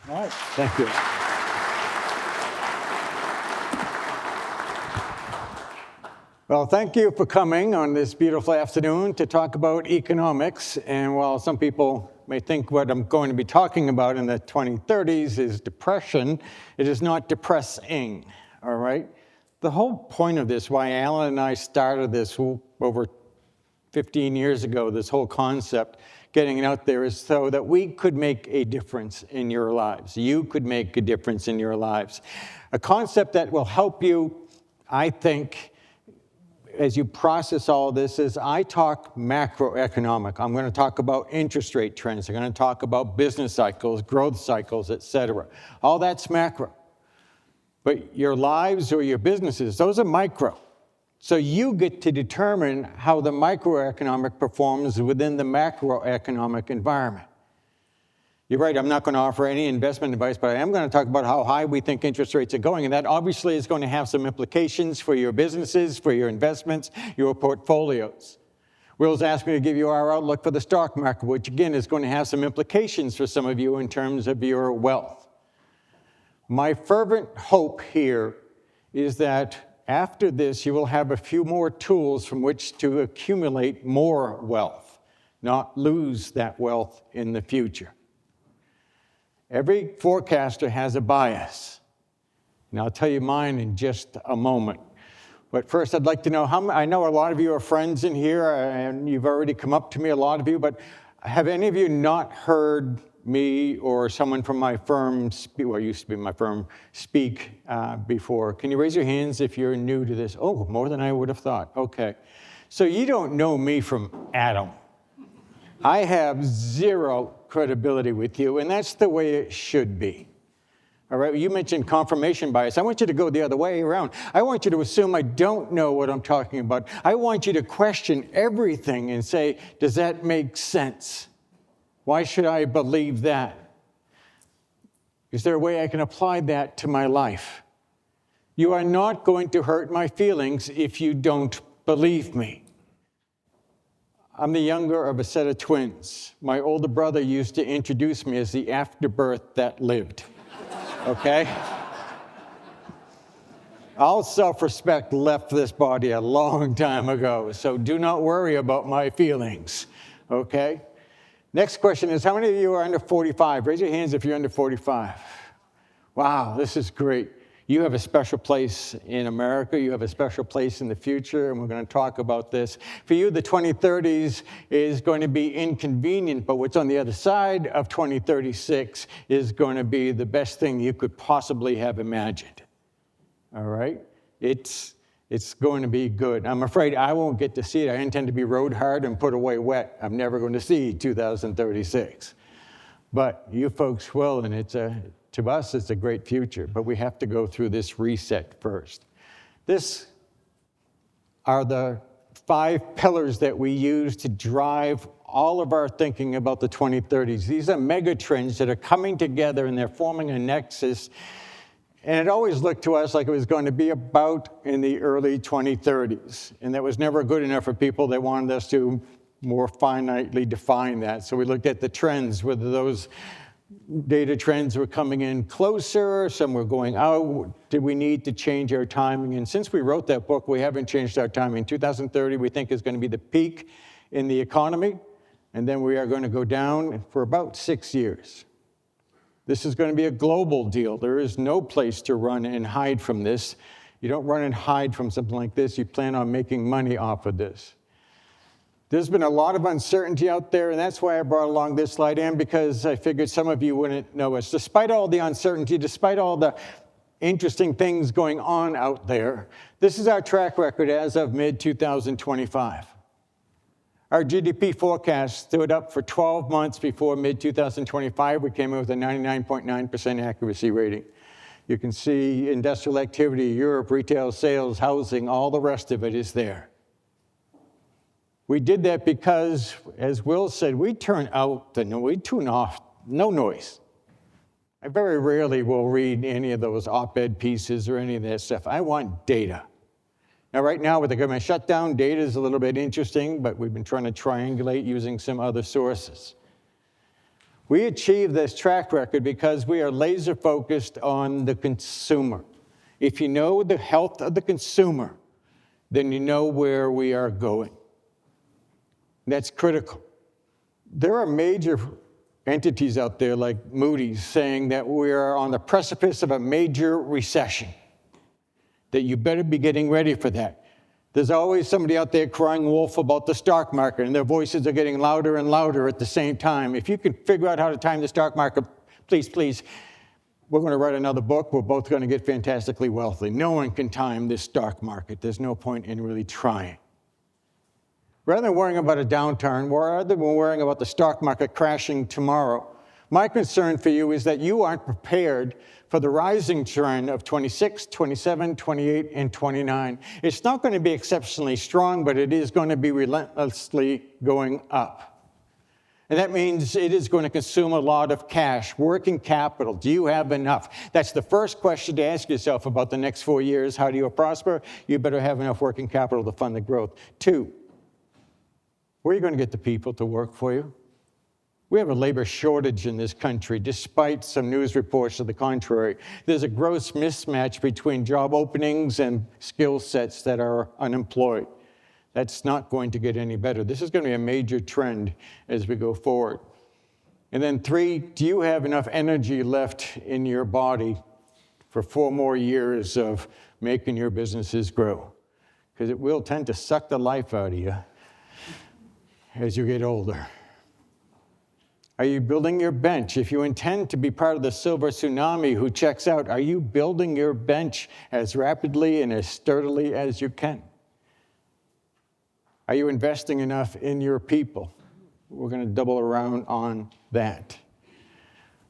All right, thank you. Well, thank you for coming on this beautiful afternoon to talk about economics. And while some people may think what I'm going to be talking about in the 2030s is depression, it is not depressing, all right? The whole point of this, why Alan and I started this over 15 years ago, this whole concept, getting it out there, is so that we could make a difference in your lives. You could make a difference in your lives. A concept that will help you, I think, as you process all of this, is I talk macroeconomic. I'm going to talk about interest rate trends. I'm going to talk about business cycles, growth cycles, et cetera. All that's macro. But your lives or your businesses, those are micro. So you get to determine how the microeconomic performs within the macroeconomic environment. You're right, I'm not going to offer any investment advice, but I am going to talk about how high we think interest rates are going, and that obviously is going to have some implications for your businesses, for your investments, your portfolios. Will's asked me to give you our outlook for the stock market, which again is going to have some implications for some of you in terms of your wealth. My fervent hope here is that after this, you will have a few more tools from which to accumulate more wealth, not lose that wealth in the future. Every forecaster has a bias, and I'll tell you mine in just a moment. But first, I'd like to know I know a lot of you are friends in here, and you've already come up to me, a lot of you, but have any of you not heard me or someone from my firm, used to be my firm, speak before? Can you raise your hands if you're new to this? Oh, more than I would have thought. Okay. So you don't know me from Adam. I have zero credibility with you, and that's the way it should be. All right, you mentioned confirmation bias. I want you to go the other way around. I want you to assume I don't know what I'm talking about. I want you to question everything and say, does that make sense? Why should I believe that? Is there a way I can apply that to my life? You are not going to hurt my feelings if you don't believe me. I'm the younger of a set of twins. My older brother used to introduce me as the afterbirth that lived, okay? All self-respect left this body a long time ago, so do not worry about my feelings, okay? Next question is, how many of you are under 45? Raise your hands if you're under 45. Wow, this is great. You have a special place in America. You have a special place in the future, and we're going to talk about this. For you, the 2030s is going to be inconvenient, but what's on the other side of 2036 is going to be the best thing you could possibly have imagined. All right? It's going to be good. I'm afraid I won't get to see it. I intend to be rode hard and put away wet. I'm never going to see 2036. But you folks will, and to us, it's a great future, but we have to go through this reset first. This are the 5 pillars that we use to drive all of our thinking about the 2030s. These are mega trends that are coming together, and they're forming a nexus. And it always looked to us like it was going to be about in the early 2030s. And that was never good enough for people. They wanted us to more finitely define that. So we looked at the trends, whether those data trends were coming in closer, some were going out. Did we need to change our timing? And since we wrote that book, we haven't changed our timing. 2030, we think, is going to be the peak in the economy, and then we are going to go down for about 6 years. This is going to be a global deal. There is no place to run and hide from this. You don't run and hide from something like this. You plan on making money off of this. There's been a lot of uncertainty out there, and that's why I brought along this slide in, because I figured some of you wouldn't know us. Despite all the uncertainty, despite all the interesting things going on out there, this is our track record as of mid-2025. Our GDP forecast stood up for 12 months before mid-2025. We came in with a 99.9% accuracy rating. You can see industrial activity, Europe, retail sales, housing, all the rest of it is there. We did that because, as Will said, we tune off no noise. I very rarely will read any of those op-ed pieces or any of that stuff. I want data. Now, right now, with the government shutdown, data is a little bit interesting, but we've been trying to triangulate using some other sources. We achieve this track record because we are laser focused on the consumer. If you know the health of the consumer, then you know where we are going. That's critical. There are major entities out there like Moody's saying that we are on the precipice of a major recession, that you better be getting ready for that. There's always somebody out there crying wolf about the stock market, and their voices are getting louder and louder at the same time. If you can figure out how to time the stock market, please, we're going to write another book. We're both going to get fantastically wealthy. No one can time this stock market. There's no point in really trying. Rather than worrying about a downturn, rather than worrying about the stock market crashing tomorrow, my concern for you is that you aren't prepared for the rising trend of 26, 27, 28, and 29. It's not going to be exceptionally strong, but it is going to be relentlessly going up. And that means it is going to consume a lot of cash, working capital. Do you have enough? That's the first question to ask yourself about the next 4 years. How do you prosper? You better have enough working capital to fund the growth. 2, where are you going to get the people to work for you? We have a labor shortage in this country, despite some news reports to the contrary. There's a gross mismatch between job openings and skill sets that are unemployed. That's not going to get any better. This is going to be a major trend as we go forward. And then 3, do you have enough energy left in your body for 4 more years of making your businesses grow? Because it will tend to suck the life out of you as you get older. Are you building your bench? If you intend to be part of the silver tsunami who checks out, are you building your bench as rapidly and as sturdily as you can? Are you investing enough in your people? We're going to double around on that.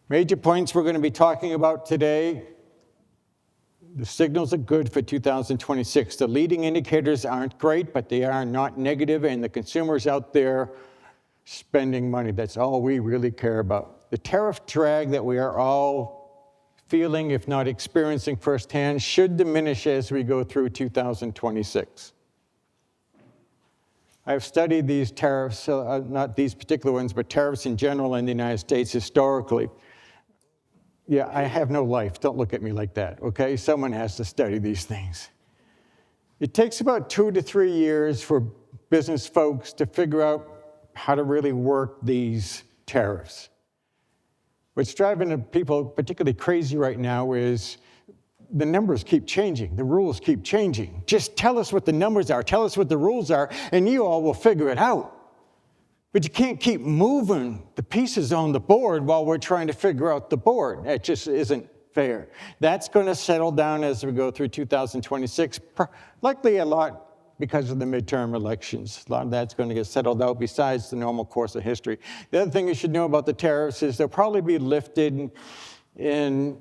Major points we're going to be talking about today. The signals are good for 2026. The leading indicators aren't great, but they are not negative, and the consumers out there spending money. That's all we really care about. The tariff drag that we are all feeling, if not experiencing firsthand, should diminish as we go through 2026. I've studied these tariffs, not these particular ones, but tariffs in general in the United States historically. Yeah, I have no life. Don't look at me like that, okay? Someone has to study these things. It takes about 2 to 3 years for business folks to figure out how to really work these tariffs. What's driving people particularly crazy right now is the numbers keep changing, the rules keep changing. Just tell us what the numbers are, tell us what the rules are, and you all will figure it out. But you can't keep moving the pieces on the board while we're trying to figure out the board. That just isn't fair. That's going to settle down as we go through 2026, likely a lot because of the midterm elections. A lot of that's going to get settled out besides the normal course of history. The other thing you should know about the tariffs is they'll probably be lifted in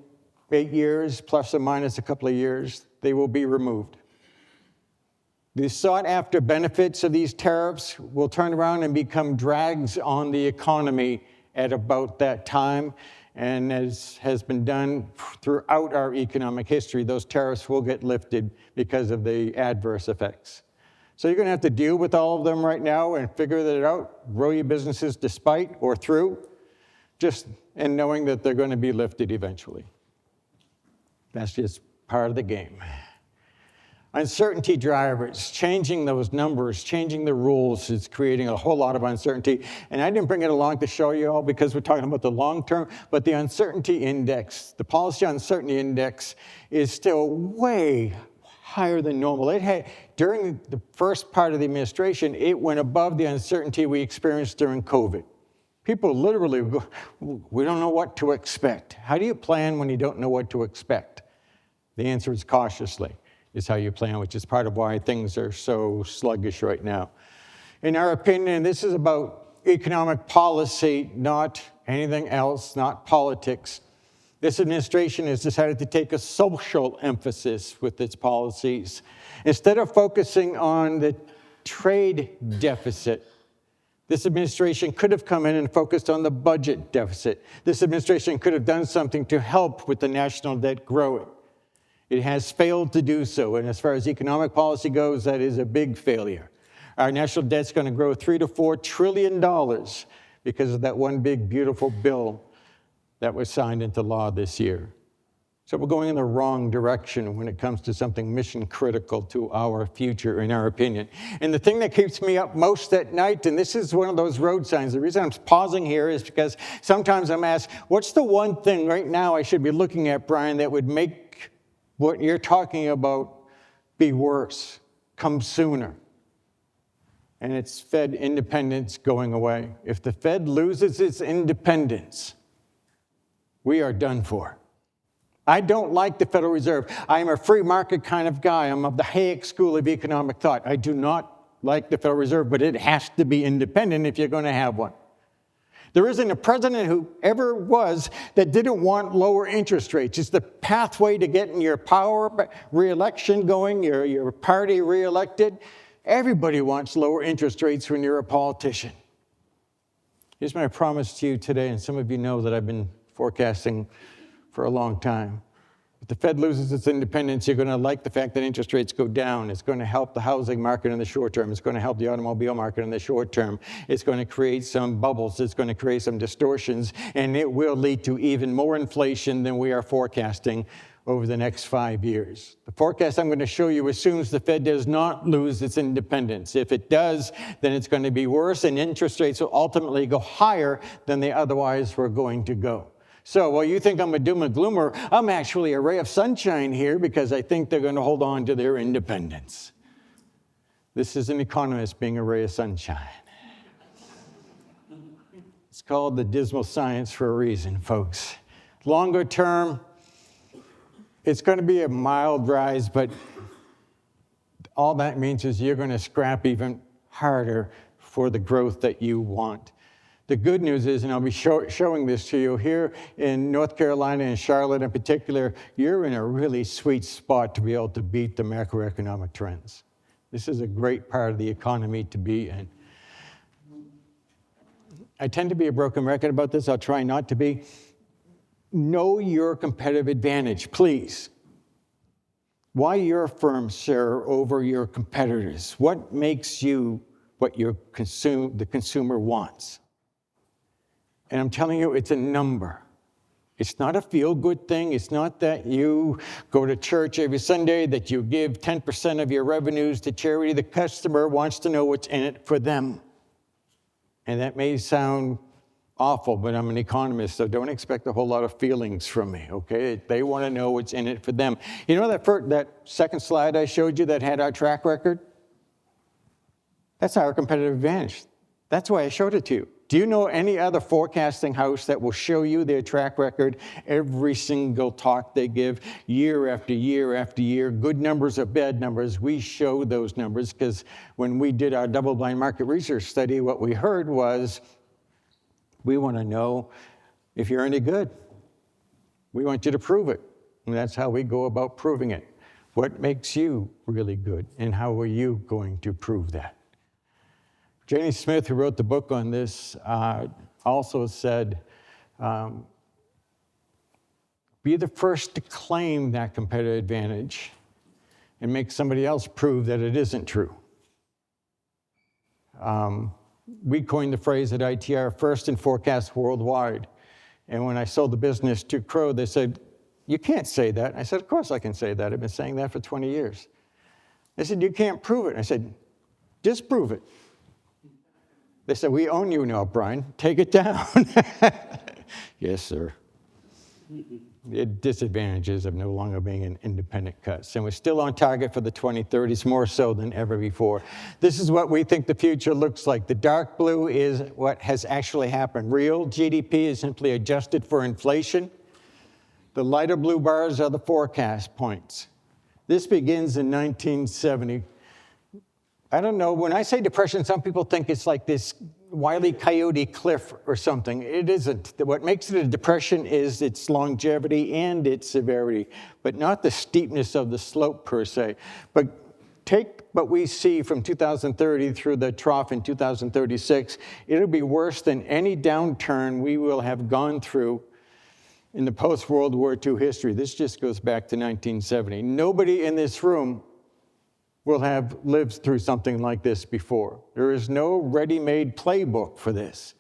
8 years, plus or minus a couple of years. They will be removed. The sought-after benefits of these tariffs will turn around and become drags on the economy at about that time. And as has been done throughout our economic history, those tariffs will get lifted because of the adverse effects. So you're going to have to deal with all of them right now and figure that out, grow your businesses despite or through, just in knowing that they're going to be lifted eventually. That's just part of the game. Uncertainty drivers, changing those numbers, changing the rules is creating a whole lot of uncertainty. And I didn't bring it along to show you all because we're talking about the long term, but the uncertainty index, the policy uncertainty index is still way higher than normal. During the first part of the administration, it went above the uncertainty we experienced during COVID. People literally go, we don't know what to expect. How do you plan when you don't know what to expect? The answer is cautiously. Is how you plan, which is part of why things are so sluggish right now. In our opinion, this is about economic policy, not anything else, not politics. This administration has decided to take a social emphasis with its policies. Instead of focusing on the trade deficit, this administration could have come in and focused on the budget deficit. This administration could have done something to help with the national debt growing. It has failed to do so, and as far as economic policy goes, that is a big failure. Our national debt's going to grow $3 to $4 trillion because of that one big, beautiful bill that was signed into law this year. So we're going in the wrong direction when it comes to something mission critical to our future, in our opinion. And the thing that keeps me up most at night, and this is one of those road signs, the reason I'm pausing here is because sometimes I'm asked, what's the one thing right now I should be looking at, Brian, that would make what you're talking about be worse, come sooner? And it's Fed independence going away. If the Fed loses its independence, we are done for. I don't like the Federal Reserve. I am a free market kind of guy. I'm of the Hayek school of economic thought. I do not like the Federal Reserve, but it has to be independent if you're going to have one. There isn't a president who ever was that didn't want lower interest rates. It's the pathway to getting your power re-election going, your party re-elected. Everybody wants lower interest rates when you're a politician. Here's my promise to you today, and some of you know that I've been forecasting for a long time. If the Fed loses its independence, you're going to like the fact that interest rates go down. It's going to help the housing market in the short term. It's going to help the automobile market in the short term. It's going to create some bubbles. It's going to create some distortions, and it will lead to even more inflation than we are forecasting over the next 5 years. The forecast I'm going to show you assumes the Fed does not lose its independence. If it does, then it's going to be worse, and interest rates will ultimately go higher than they otherwise were going to go. So while you think I'm a doom and gloomer, I'm actually a ray of sunshine here because I think they're going to hold on to their independence. This is an economist being a ray of sunshine. It's called the dismal science for a reason, folks. Longer term, it's going to be a mild rise, but all that means is you're going to scrap even harder for the growth that you want. The good news is, and I'll be showing this to you, here in North Carolina and Charlotte in particular, you're in a really sweet spot to be able to beat the macroeconomic trends. This is a great part of the economy to be in. I tend to be a broken record about this. I'll try not to be. Know your competitive advantage, please. Why your firm, sir, over your competitors? What makes you what the consumer wants? And I'm telling you, it's a number. It's not a feel-good thing. It's not that you go to church every Sunday, that you give 10% of your revenues to charity. The customer wants to know what's in it for them. And that may sound awful, but I'm an economist, so don't expect a whole lot of feelings from me, okay? They want to know what's in it for them. You know that second slide I showed you that had our track record? That's our competitive advantage. That's why I showed it to you. Do you know any other forecasting house that will show you their track record, every single talk they give, year after year after year, good numbers or bad numbers? We show those numbers because when we did our double-blind market research study, what we heard was, we want to know if you're any good. We want you to prove it. And that's how we go about proving it. What makes you really good, and how are you going to prove that? Janie Smith, who wrote the book on this, also said, be the first to claim that competitive advantage and make somebody else prove that it isn't true. We coined the phrase at ITR, first in forecast worldwide. And when I sold the business to Crow, they said, you can't say that. I said, of course I can say that. I've been saying that for 20 years. They said, you can't prove it. I said, disprove it. They said, we own you now, Brian. Take it down. Yes, sir. The disadvantages of no longer being an independent cuts. And we're still on target for the 2030s, more so than ever before. This is what we think the future looks like. The dark blue is what has actually happened. Real GDP is simply adjusted for inflation. The lighter blue bars are the forecast points. This begins in 1970. I don't know, when I say depression, some people think it's like this Wile E. Coyote cliff or something. It isn't. What makes it a depression is its longevity and its severity, but not the steepness of the slope per se. But take what we see from 2030 through the trough in 2036, it'll be worse than any downturn we will have gone through in the post-World War II history. This just goes back to 1970. Nobody in this room will have lived through something like this before. There is no ready-made playbook for this.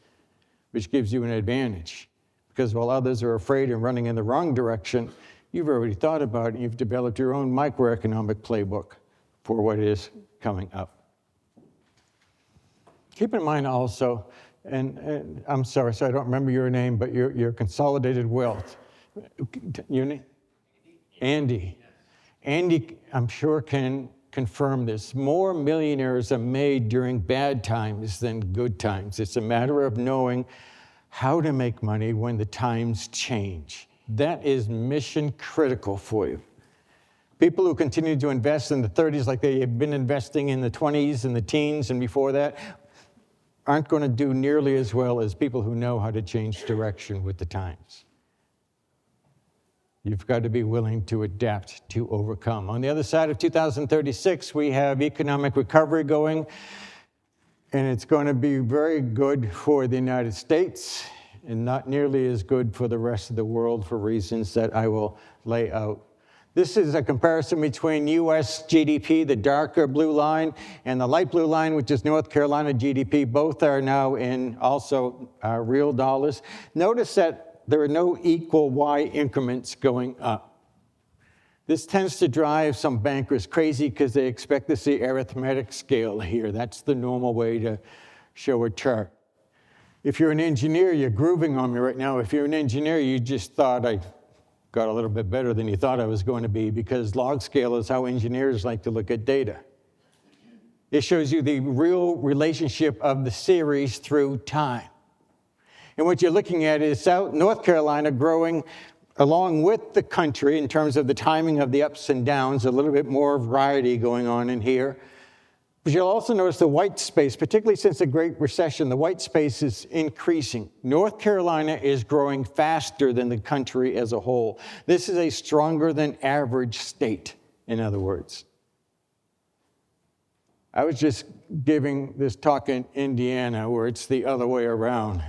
which gives you an advantage. Because while others are afraid and running in the wrong direction, you've already thought about it, and you've developed your own microeconomic playbook for what is coming up. Keep in mind also, and I'm sorry, so I don't remember your name, but your consolidated wealth. Your name? Andy. Andy, I'm sure, can confirm this. More millionaires are made during bad times than good times. It's a matter of knowing how to make money when the times change. That is mission critical for you. People who continue to invest in the 30s like they have been investing in the 20s and the teens and before that aren't going to do nearly as well as people who know how to change direction with the times. You've got to be willing to adapt, to overcome. On the other side of 2036, we have economic recovery going, and it's going to be very good for the United States and not nearly as good for the rest of the world for reasons that I will lay out. This is a comparison between U.S. GDP, the darker blue line, and the light blue line, which is North Carolina GDP. Both are now in also real dollars. Notice that there are no equal Y increments going up. This tends to drive some bankers crazy because they expect to see arithmetic scale here. That's the normal way to show a chart. If you're an engineer, you're grooving on me right now. If you're an engineer, you just thought I got a little bit better than you thought I was going to be, because log scale is how engineers like to look at data. It shows you the real relationship of the series through time. And what you're looking at is North Carolina growing along with the country in terms of the timing of the ups and downs, a little bit more variety going on in here. But you'll also notice the white space, particularly since the Great Recession, the white space is increasing. North Carolina is growing faster than the country as a whole. This is a stronger than average state, in other words. I was just giving this talk in Indiana where it's the other way around.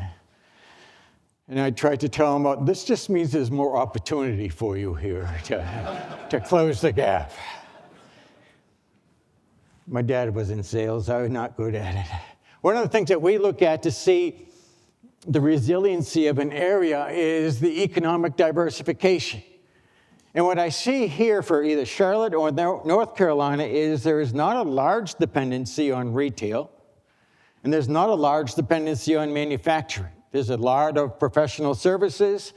And I tried to tell them, about, this just means there's more opportunity for you here to close the gap. My dad was in sales. I was not good at it. One of the things that we look at to see the resiliency of an area is the economic diversification. And what I see here for either Charlotte or North Carolina is there is not a large dependency on retail, and there's not a large dependency on manufacturing. There's a lot of professional services.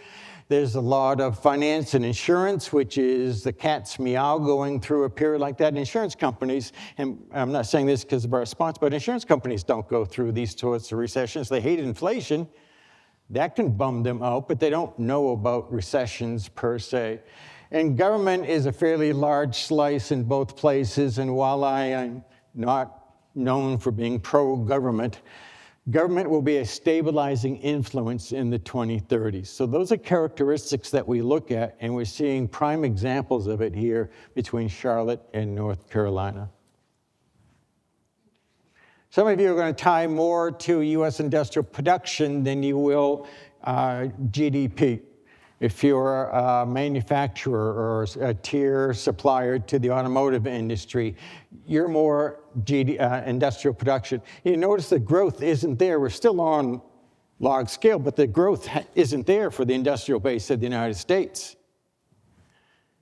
There's a lot of finance and insurance, which is the cat's meow going through a period like that. And insurance companies, and I'm not saying this because of our response, but insurance companies don't go through these sorts of recessions. They hate inflation. That can bum them out, but they don't know about recessions per se. And government is a fairly large slice in both places. And while I am not known for being pro-government, government will be a stabilizing influence in the 2030s. So those are characteristics that we look at, and we're seeing prime examples of it here between Charlotte and North Carolina. Some of you are going to tie more to U.S. industrial production than you will GDP. If you're a manufacturer or a tier supplier to the automotive industry, you're more industrial production. You notice the growth isn't there. We're still on log scale, but the growth isn't there for the industrial base of the United States.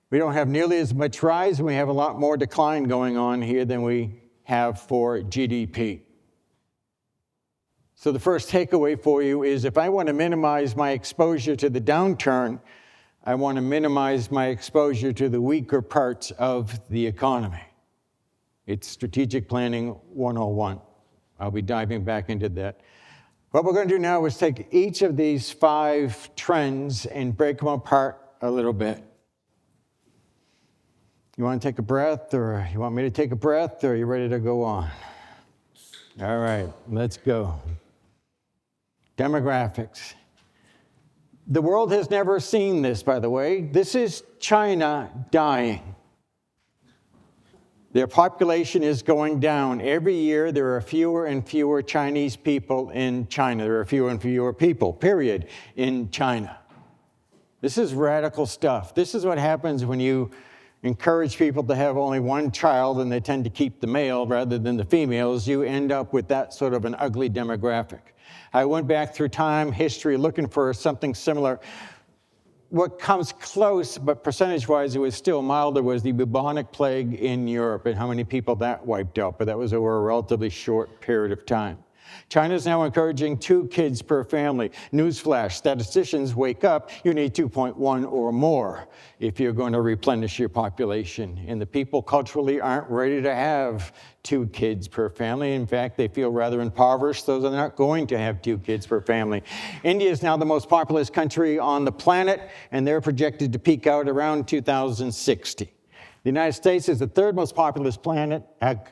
We don't have nearly as much rise, and we have a lot more decline going on here than we have for GDP. So the first takeaway for you is if I want to minimize my exposure to the downturn, I want to minimize my exposure to the weaker parts of the economy. It's strategic planning 101. I'll be diving back into that. What we're going to do now is take each of these 5 trends and break them apart a little bit. You want to take a breath, or you want me to take a breath, or are you ready to go on? All right, let's go. Demographics. The world has never seen this, by the way. This is China dying. Their population is going down. Every year, there are fewer and fewer Chinese people in China. There are fewer and fewer people, period, in China. This is radical stuff. This is what happens when you encourage people to have only one child and they tend to keep the male rather than the females. You end up with that sort of an ugly demographic. I went back through time, history, looking for something similar. What comes close, but percentage-wise it was still milder, was the bubonic plague in Europe and how many people that wiped out, but that was over a relatively short period of time. China is now encouraging 2 kids per family. Newsflash, statisticians wake up, you need 2.1 or more if you're going to replenish your population. And the people culturally aren't ready to have 2 kids per family. In fact, they feel rather impoverished, so they're not going to have 2 kids per family. India is now the most populous country on the planet, and they're projected to peak out around 2060. The United States is the 3rd most populous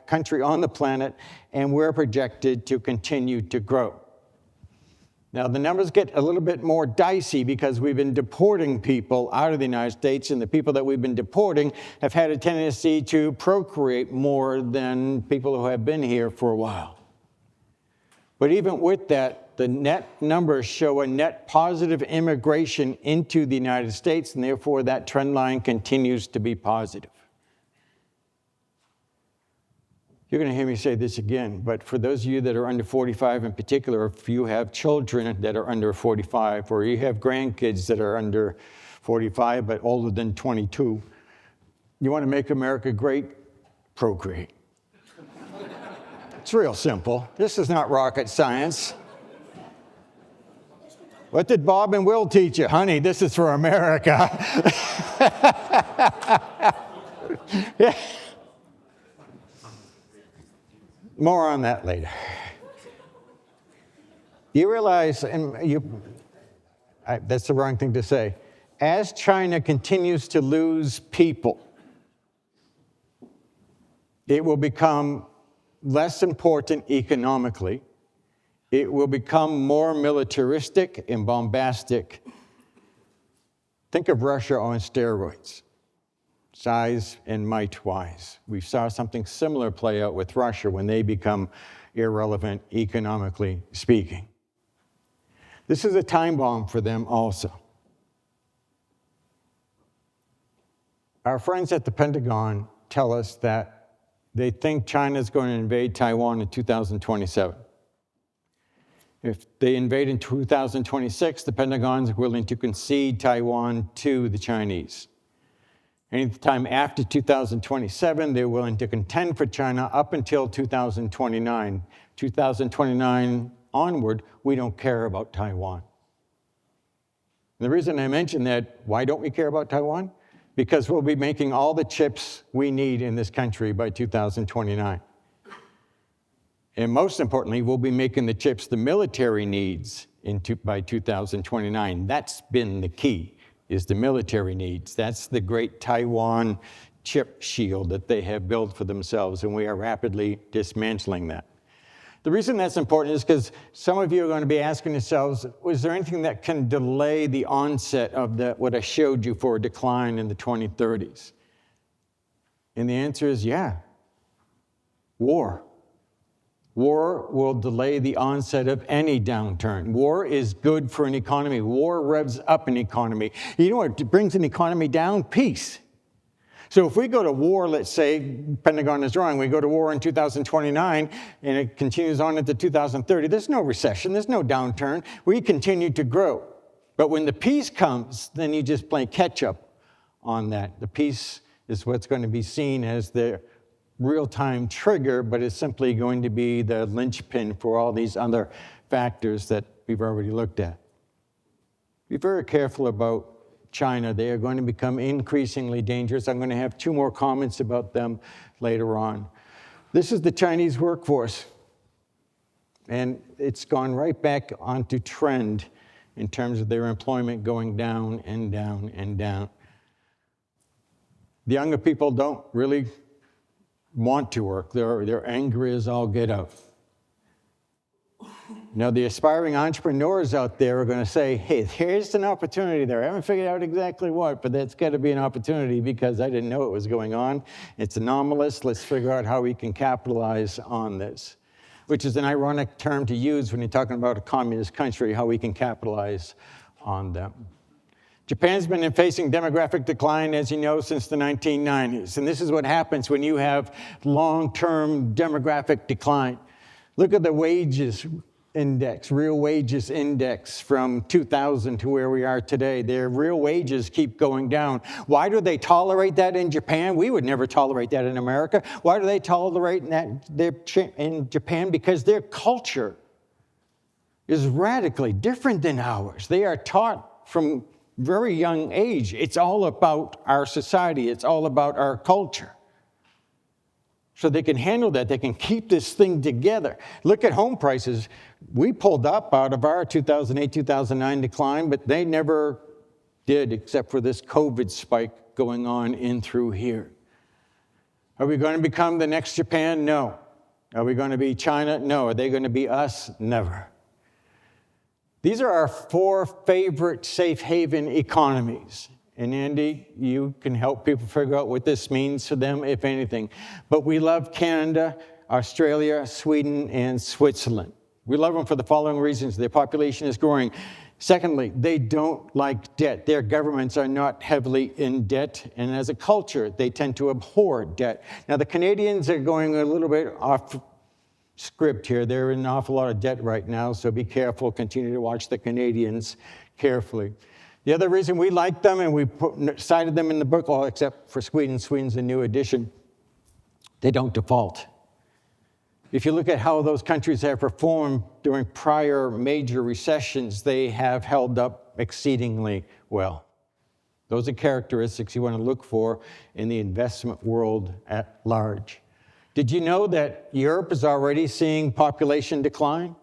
country on the planet, and we're projected to continue to grow. Now, the numbers get a little bit more dicey because we've been deporting people out of the United States, and the people that we've been deporting have had a tendency to procreate more than people who have been here for a while. But even with that, the net numbers show a net positive immigration into the United States, and therefore that trend line continues to be positive. You're going to hear me say this again, but for those of you that are under 45 in particular, if you have children that are under 45, or you have grandkids that are under 45 but older than 22, you want to make America great? Procreate. It's real simple. This is not rocket science. What did Bob and Will teach you? Honey, this is for America. Yeah. More on that later. You realize, that's the wrong thing to say, as China continues to lose people, it will become less important economically. It will become more militaristic and bombastic. Think of Russia on steroids, size and might-wise. We saw something similar play out with Russia when they become irrelevant economically speaking. This is a time bomb for them also. Our friends at the Pentagon tell us that they think China is going to invade Taiwan in 2027. If they invade in 2026, the Pentagon is willing to concede Taiwan to the Chinese. Anytime after 2027, they're willing to contend for China up until 2029. 2029 onward, we don't care about Taiwan. And the reason I mention that, why don't we care about Taiwan? Because we'll be making all the chips we need in this country by 2029. And most importantly, we'll be making the chips the military needs by 2029. That's been the key, is the military needs. That's the great Taiwan chip shield that they have built for themselves, and we are rapidly dismantling that. The reason that's important is because some of you are going to be asking yourselves, was there anything that can delay the onset of what I showed you for a decline in the 2030s? And the answer is yeah. War. War will delay the onset of any downturn. War is good for an economy. War revs up an economy. You know what brings an economy down? Peace. So if we go to war, let's say, Pentagon is wrong, we go to war in 2029 and it continues on into 2030, there's no recession, there's no downturn. We continue to grow. But when the peace comes, then you just play catch up on that. The peace is what's going to be seen as the real-time trigger, but it's simply going to be the linchpin for all these other factors that we've already looked at. Be very careful about China. They are going to become increasingly dangerous. I'm going to have 2 more comments about them later on. This is the Chinese workforce, and it's gone right back onto trend in terms of their employment going down and down and down. The younger people don't really want to work. They're angry as all get out. Now, the aspiring entrepreneurs out there are going to say, hey, here's an opportunity there. I haven't figured out exactly what, but that's got to be an opportunity because I didn't know it was going on. It's anomalous. Let's figure out how we can capitalize on this, which is an ironic term to use when you're talking about a communist country, how we can capitalize on them. Japan's been facing demographic decline, as you know, since the 1990s. And this is what happens when you have long-term demographic decline. Look at the wages index, real wages index from 2000 to where we are today. Their real wages keep going down. Why do they tolerate that in Japan? We would never tolerate that in America. Why do they tolerate that in Japan? Because their culture is radically different than ours. They are taught from very young age. It's all about our society. It's all about our culture. So they can handle that. They can keep this thing together. Look at home prices. We pulled up out of our 2008, 2009 decline, but they never did except for this COVID spike going on in through here. Are we going to become the next Japan? No. Are we going to be China? No. Are they going to be us? Never. These are our 4 favorite safe haven economies. And Andy, you can help people figure out what this means to them, if anything. But we love Canada, Australia, Sweden, and Switzerland. We love them for the following reasons. Their population is growing. Secondly, they don't like debt. Their governments are not heavily in debt. And as a culture, they tend to abhor debt. Now, the Canadians are going a little bit off script here. They're in an awful lot of debt right now, so be careful. Continue to watch the Canadians carefully. The other reason we like them, and we cited them in the book, well, except for Sweden. Sweden's a new addition. They don't default. If you look at how those countries have performed during prior major recessions, they have held up exceedingly well. Those are characteristics you want to look for in the investment world at large. Did you know that Europe is already seeing population decline?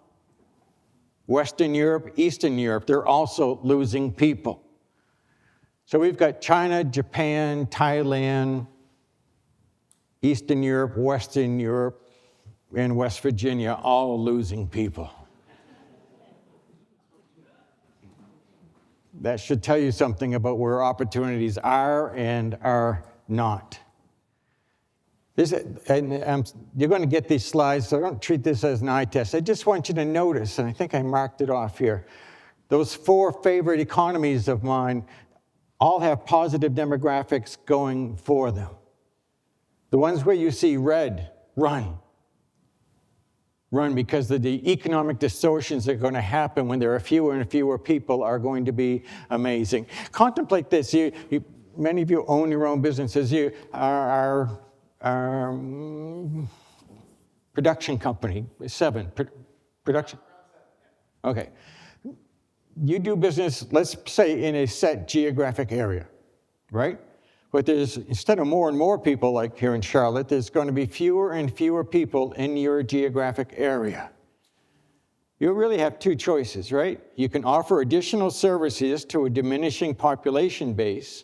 Western Europe, Eastern Europe, they're also losing people. So we've got China, Japan, Thailand, Eastern Europe, Western Europe, and West Virginia all losing people. That should tell you something about where opportunities are and are not. You're going to get these slides, so don't treat this as an eye test. I just want you to notice, and I think I marked it off here, those 4 favorite economies of mine all have positive demographics going for them. The ones where you see red, run. Run, because the economic distortions that are going to happen when there are fewer and fewer people are going to be amazing. Contemplate this. Many of you own your own businesses. You are our production company, 7, production. Okay. You do business, let's say, in a set geographic area, right? But there's, instead of more and more people like here in Charlotte, there's going to be fewer and fewer people in your geographic area. You really have 2 choices, right? You can offer additional services to a diminishing population base,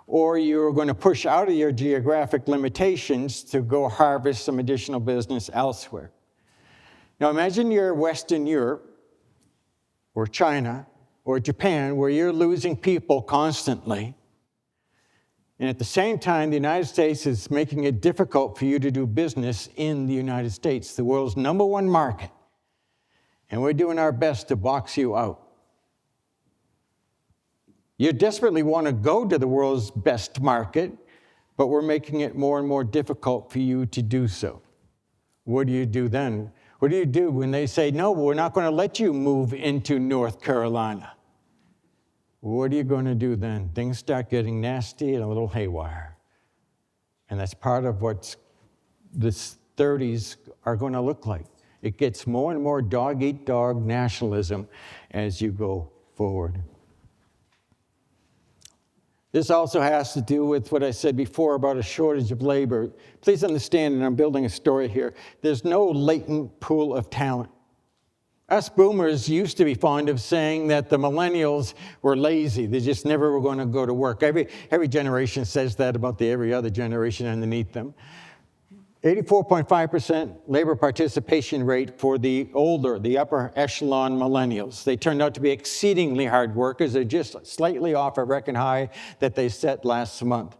or you're going to push out of your geographic limitations to go harvest some additional business elsewhere. Now imagine you're Western Europe, or China, or Japan, where you're losing people constantly, and at the same time, the United States is making it difficult for you to do business in the United States, the world's #1 market, and we're doing our best to box you out. You desperately want to go to the world's best market, but we're making it more and more difficult for you to do so. What do you do then? What do you do when they say, no, we're not going to let you move into North Carolina? What are you going to do then? Things start getting nasty and a little haywire. And that's part of what this 30s are going to look like. It gets more and more dog-eat-dog nationalism as you go forward. This also has to do with what I said before about a shortage of labor. Please understand, and I'm building a story here, there's no latent pool of talent. Us boomers used to be fond of saying that the millennials were lazy. They just never were going to go to work. Every generation says that about every other generation underneath them. 84.5% labor participation rate for the older, the upper echelon millennials. They turned out to be exceedingly hard workers. They're just slightly off a record high that they set last month.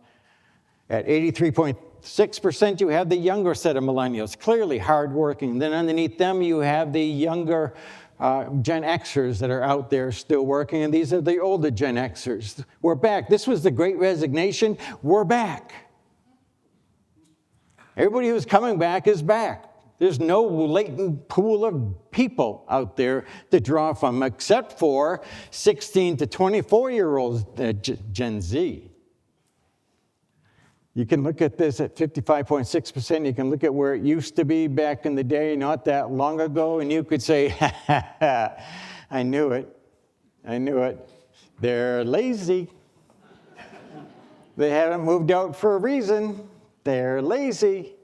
At 83.6%, you have the younger set of millennials, clearly hardworking. Then underneath them, you have the younger Gen Xers that are out there still working, and these are the older Gen Xers. We're back. This was the Great Resignation. We're back. Everybody who's coming back is back. There's no latent pool of people out there to draw from, except for 16 to 24-year-olds, Gen Z. You can look at this at 55.6%. You can look at where it used to be back in the day, not that long ago, and you could say, ha, ha, ha, I knew it. I knew it. They're lazy. They haven't moved out for a reason. They're lazy.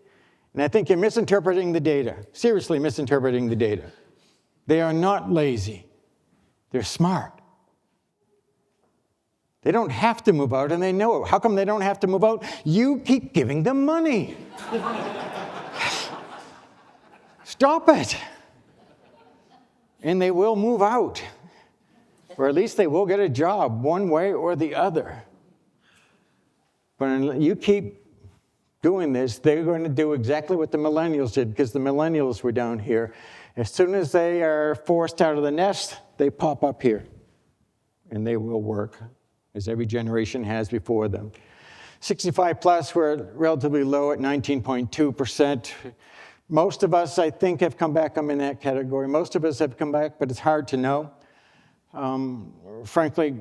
And I think you're misinterpreting the data, seriously misinterpreting the data. They are not lazy. They're smart. They don't have to move out, and they know it. How come they don't have to move out? You keep giving them money. Stop it. And they will move out. Or at least they will get a job one way or the other. But you keep doing this, they're going to do exactly what the millennials did, because the millennials were down here. As soon as they are forced out of the nest, they pop up here. And they will work, as every generation has before them. 65 plus, we're relatively low at 19.2%. Most of us, I think, have come back. I'm in that category. Most of us have come back, but it's hard to know. Frankly,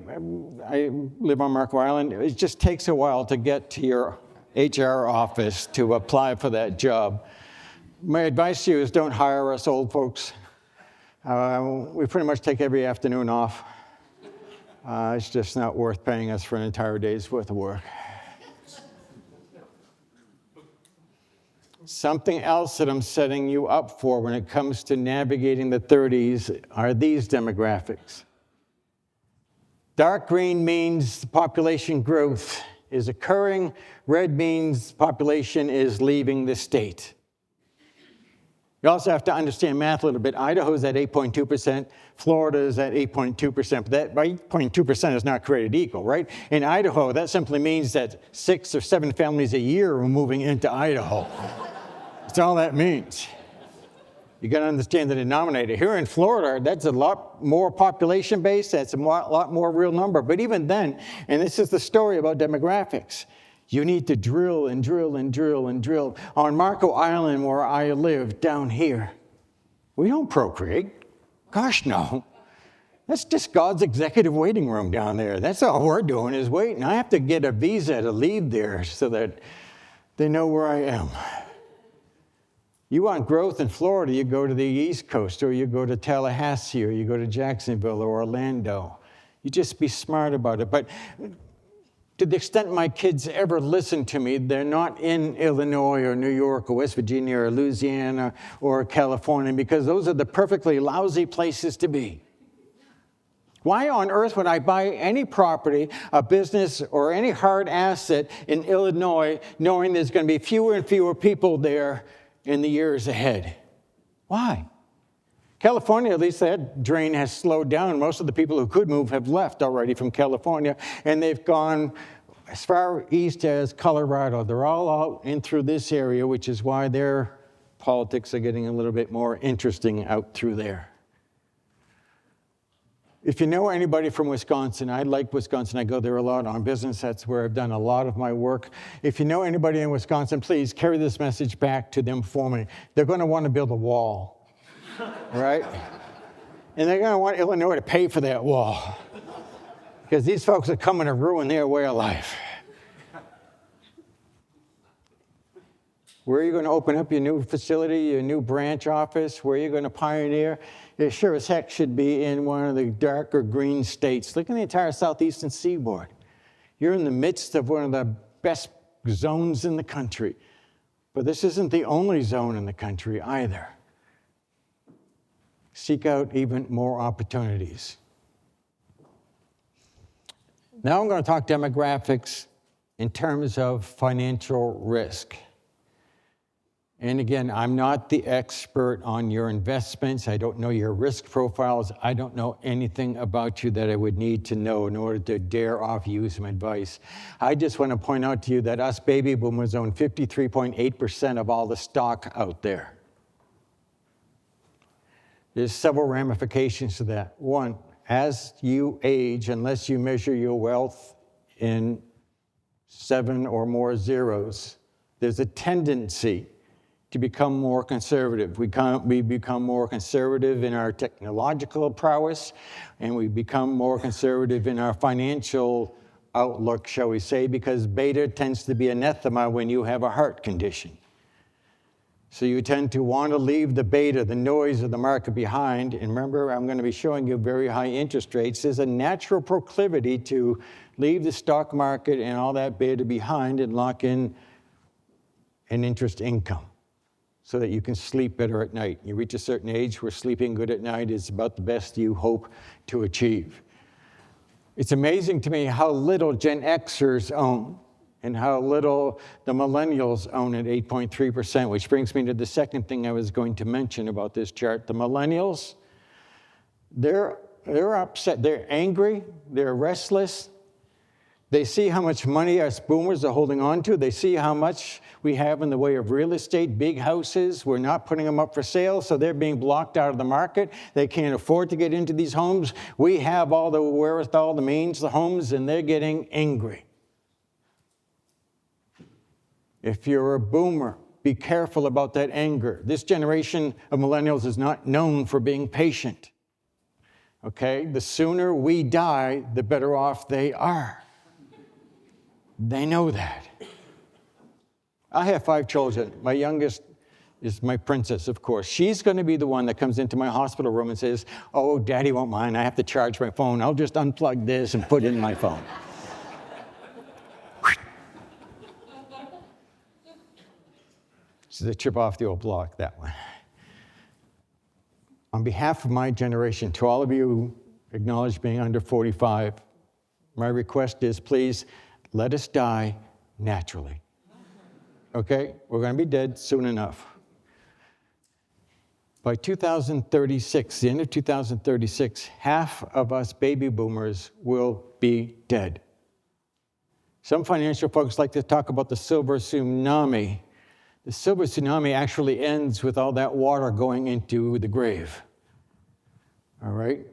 I live on Marco Island. It just takes a while to get to your HR office to apply for that job. My advice to you is don't hire us old folks. We pretty much take every afternoon off. It's just not worth paying us for an entire day's worth of work. Something else that I'm setting you up for when it comes to navigating the 30s are these demographics. Dark green means population growth is occurring. Red means population is leaving the state. You also have to understand math a little bit. Idaho's at 8.2%. Florida is at 8.2%. But that 8.2% is not created equal, right? In Idaho, that simply means that 6 or 7 families a year are moving into Idaho. That's all that means. You got to understand the denominator. Here in Florida, that's a lot more population base. That's a lot more real number. But even then, and this is the story about demographics, you need to drill and drill and drill and drill. On Marco Island, where I live down here, we don't procreate. Gosh, no. That's just God's executive waiting room down there. That's all we're doing is waiting. I have to get a visa to leave there so that they know where I am. You want growth in Florida, you go to the East Coast, or you go to Tallahassee, or you go to Jacksonville or Orlando. You just be smart about it. But to the extent my kids ever listen to me, they're not in Illinois or New York or West Virginia or Louisiana or California, because those are the perfectly lousy places to be. Why on earth would I buy any property, a business, or any hard asset in Illinois knowing there's going to be fewer and fewer people there in the years ahead? Why? California, at least that drain has slowed down. Most of the people who could move have left already from California, and they've gone as far east as Colorado. They're all out in through this area, which is why their politics are getting a little bit more interesting out through there. If you know anybody from Wisconsin, I like Wisconsin. I go there a lot on business. That's where I've done a lot of my work. If you know anybody in Wisconsin, please carry this message back to them for me. They're going to want to build a wall, right? And they're going to want Illinois to pay for that wall, because these folks are coming to ruin their way of life. Where are you going to open up your new facility, your new branch office? Where are you going to pioneer? It sure as heck should be in one of the darker green states. Look at the entire southeastern seaboard. You're in the midst of one of the best zones in the country. But this isn't the only zone in the country either. Seek out even more opportunities. Now I'm going to talk demographics in terms of financial risk. And again, I'm not the expert on your investments. I don't know your risk profiles. I don't know anything about you that I would need to know in order to dare offer you some advice. I just want to point out to you that us baby boomers own 53.8% of all the stock out there. There's several ramifications to that. One, as you age, unless you measure your wealth in 7 or more zeros, there's a tendency to become more conservative. We become more conservative in our technological prowess, and we become more conservative in our financial outlook, shall we say, because beta tends to be anathema when you have a heart condition. So you tend to want to leave the beta, the noise of the market behind. And remember, I'm going to be showing you very high interest rates. There's a natural proclivity to leave the stock market and all that beta behind and lock in an interest income so that you can sleep better at night. You reach a certain age where sleeping good at night is about the best you hope to achieve. It's amazing to me how little Gen Xers own and how little the millennials own at 8.3%, which brings me to the second thing I was going to mention about this chart. The millennials, they're upset, they're angry, they're restless. They see how much money us boomers are holding on to. They see how much we have in the way of real estate, big houses. We're not putting them up for sale, so they're being blocked out of the market. They can't afford to get into these homes. We have all the wherewithal, the means, the homes, and they're getting angry. If you're a boomer, be careful about that anger. This generation of millennials is not known for being patient. Okay? The sooner we die, the better off they are. They know that. I have 5 children. My youngest is my princess, of course. She's going to be the one that comes into my hospital room and says, "Oh, Daddy won't mind. I have to charge my phone. I'll just unplug this and put it in my phone." This is a chip off the old block, that one. On behalf of my generation, to all of you who acknowledge being under 45, my request is please let us die naturally. Okay? We're going to be dead soon enough. By 2036, the end of 2036, half of us baby boomers will be dead. Some financial folks like to talk about the silver tsunami. The silver tsunami actually ends with all that water going into the grave. All right?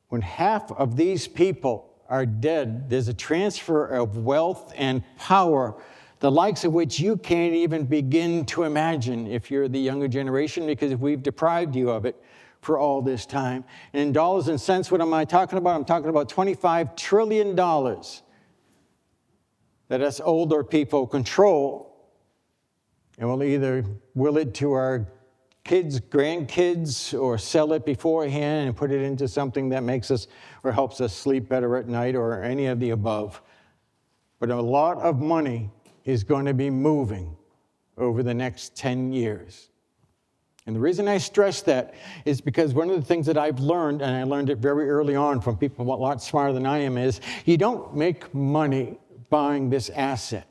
When half of these people are dead, there's a transfer of wealth and power, the likes of which you can't even begin to imagine if you're the younger generation, because we've deprived you of it for all this time. And in dollars and cents, what am I talking about? I'm talking about $25 trillion that us older people control. And we'll either will it to our kids, grandkids, or sell it beforehand and put it into something that makes us or helps us sleep better at night, or any of the above. But a lot of money is going to be moving over the next 10 years. And the reason I stress that is because one of the things that I've learned, and I learned it very early on from people a lot smarter than I am, is you don't make money buying this asset.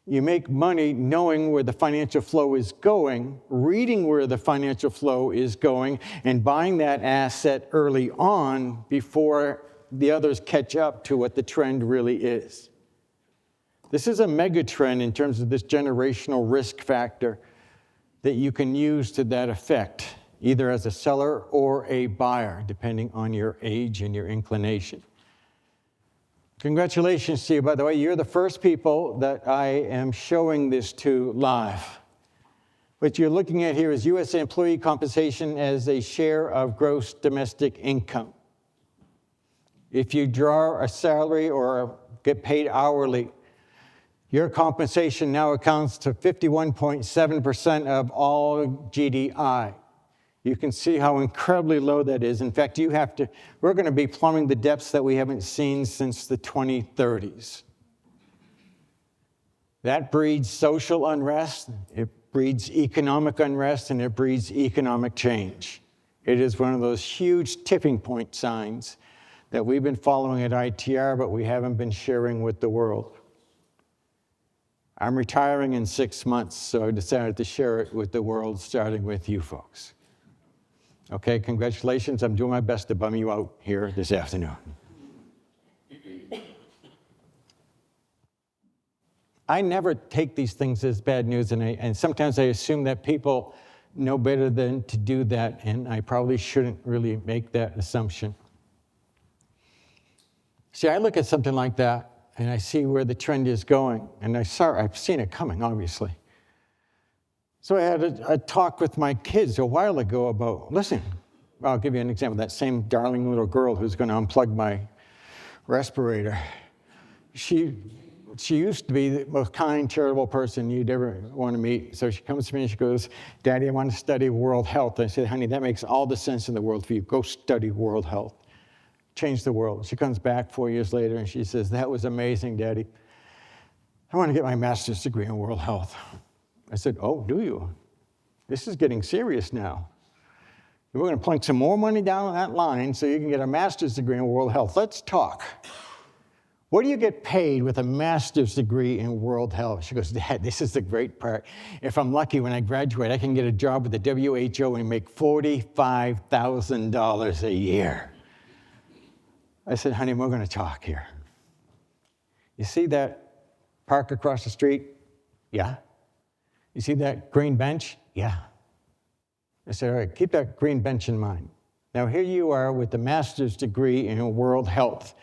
You make money knowing where the financial flow is going, reading where the financial flow is going, and buying that asset early on before the others catch up to what the trend really is. This is a mega trend in terms of this generational risk factor that you can use to that effect, either as a seller or a buyer, depending on your age and your inclination. Congratulations to you, by the way. You're the first people that I am showing this to live. What you're looking at here is U.S. employee compensation as a share of gross domestic income. If you draw a salary or get paid hourly, your compensation now accounts to 51.7% of all GDI. You can see how incredibly low that is. In fact, we're going to be plumbing the depths that we haven't seen since the 2030s. That breeds social unrest, it breeds economic unrest, and it breeds economic change. It is one of those huge tipping point signs that we've been following at ITR, but we haven't been sharing with the world. I'm retiring in 6 months, so I decided to share it with the world, starting with you folks. Okay, congratulations. I'm doing my best to bum you out here this afternoon. I never take these things as bad news, and sometimes I assume that people know better than to do that, and I probably shouldn't really make that assumption. See, I look at something like that, and I see where the trend is going, and I've seen it coming, obviously. So I had a talk with my kids a while ago about, listen, I'll give you an example. That same darling little girl who's going to unplug my respirator. She used to be the most kind, charitable person you'd ever want to meet. So she comes to me and she goes, Daddy, I want to study world health. I said, honey, that makes all the sense in the world for you. Go study world health. Change the world. She comes back 4 years later and she says, that was amazing, Daddy. I want to get my master's degree in world health. I said, oh, do you? This is getting serious now. We're going to plunk some more money down that line so you can get a master's degree in world health. Let's talk. What do you get paid with a master's degree in world health? She goes, Dad, this is the great part. If I'm lucky, when I graduate, I can get a job with the WHO and make $45,000 a year. I said, honey, we're going to talk here. You see that park across the street? Yeah. You see that green bench? Yeah. I said, all right, keep that green bench in mind. Now, here you are with a master's degree in world health.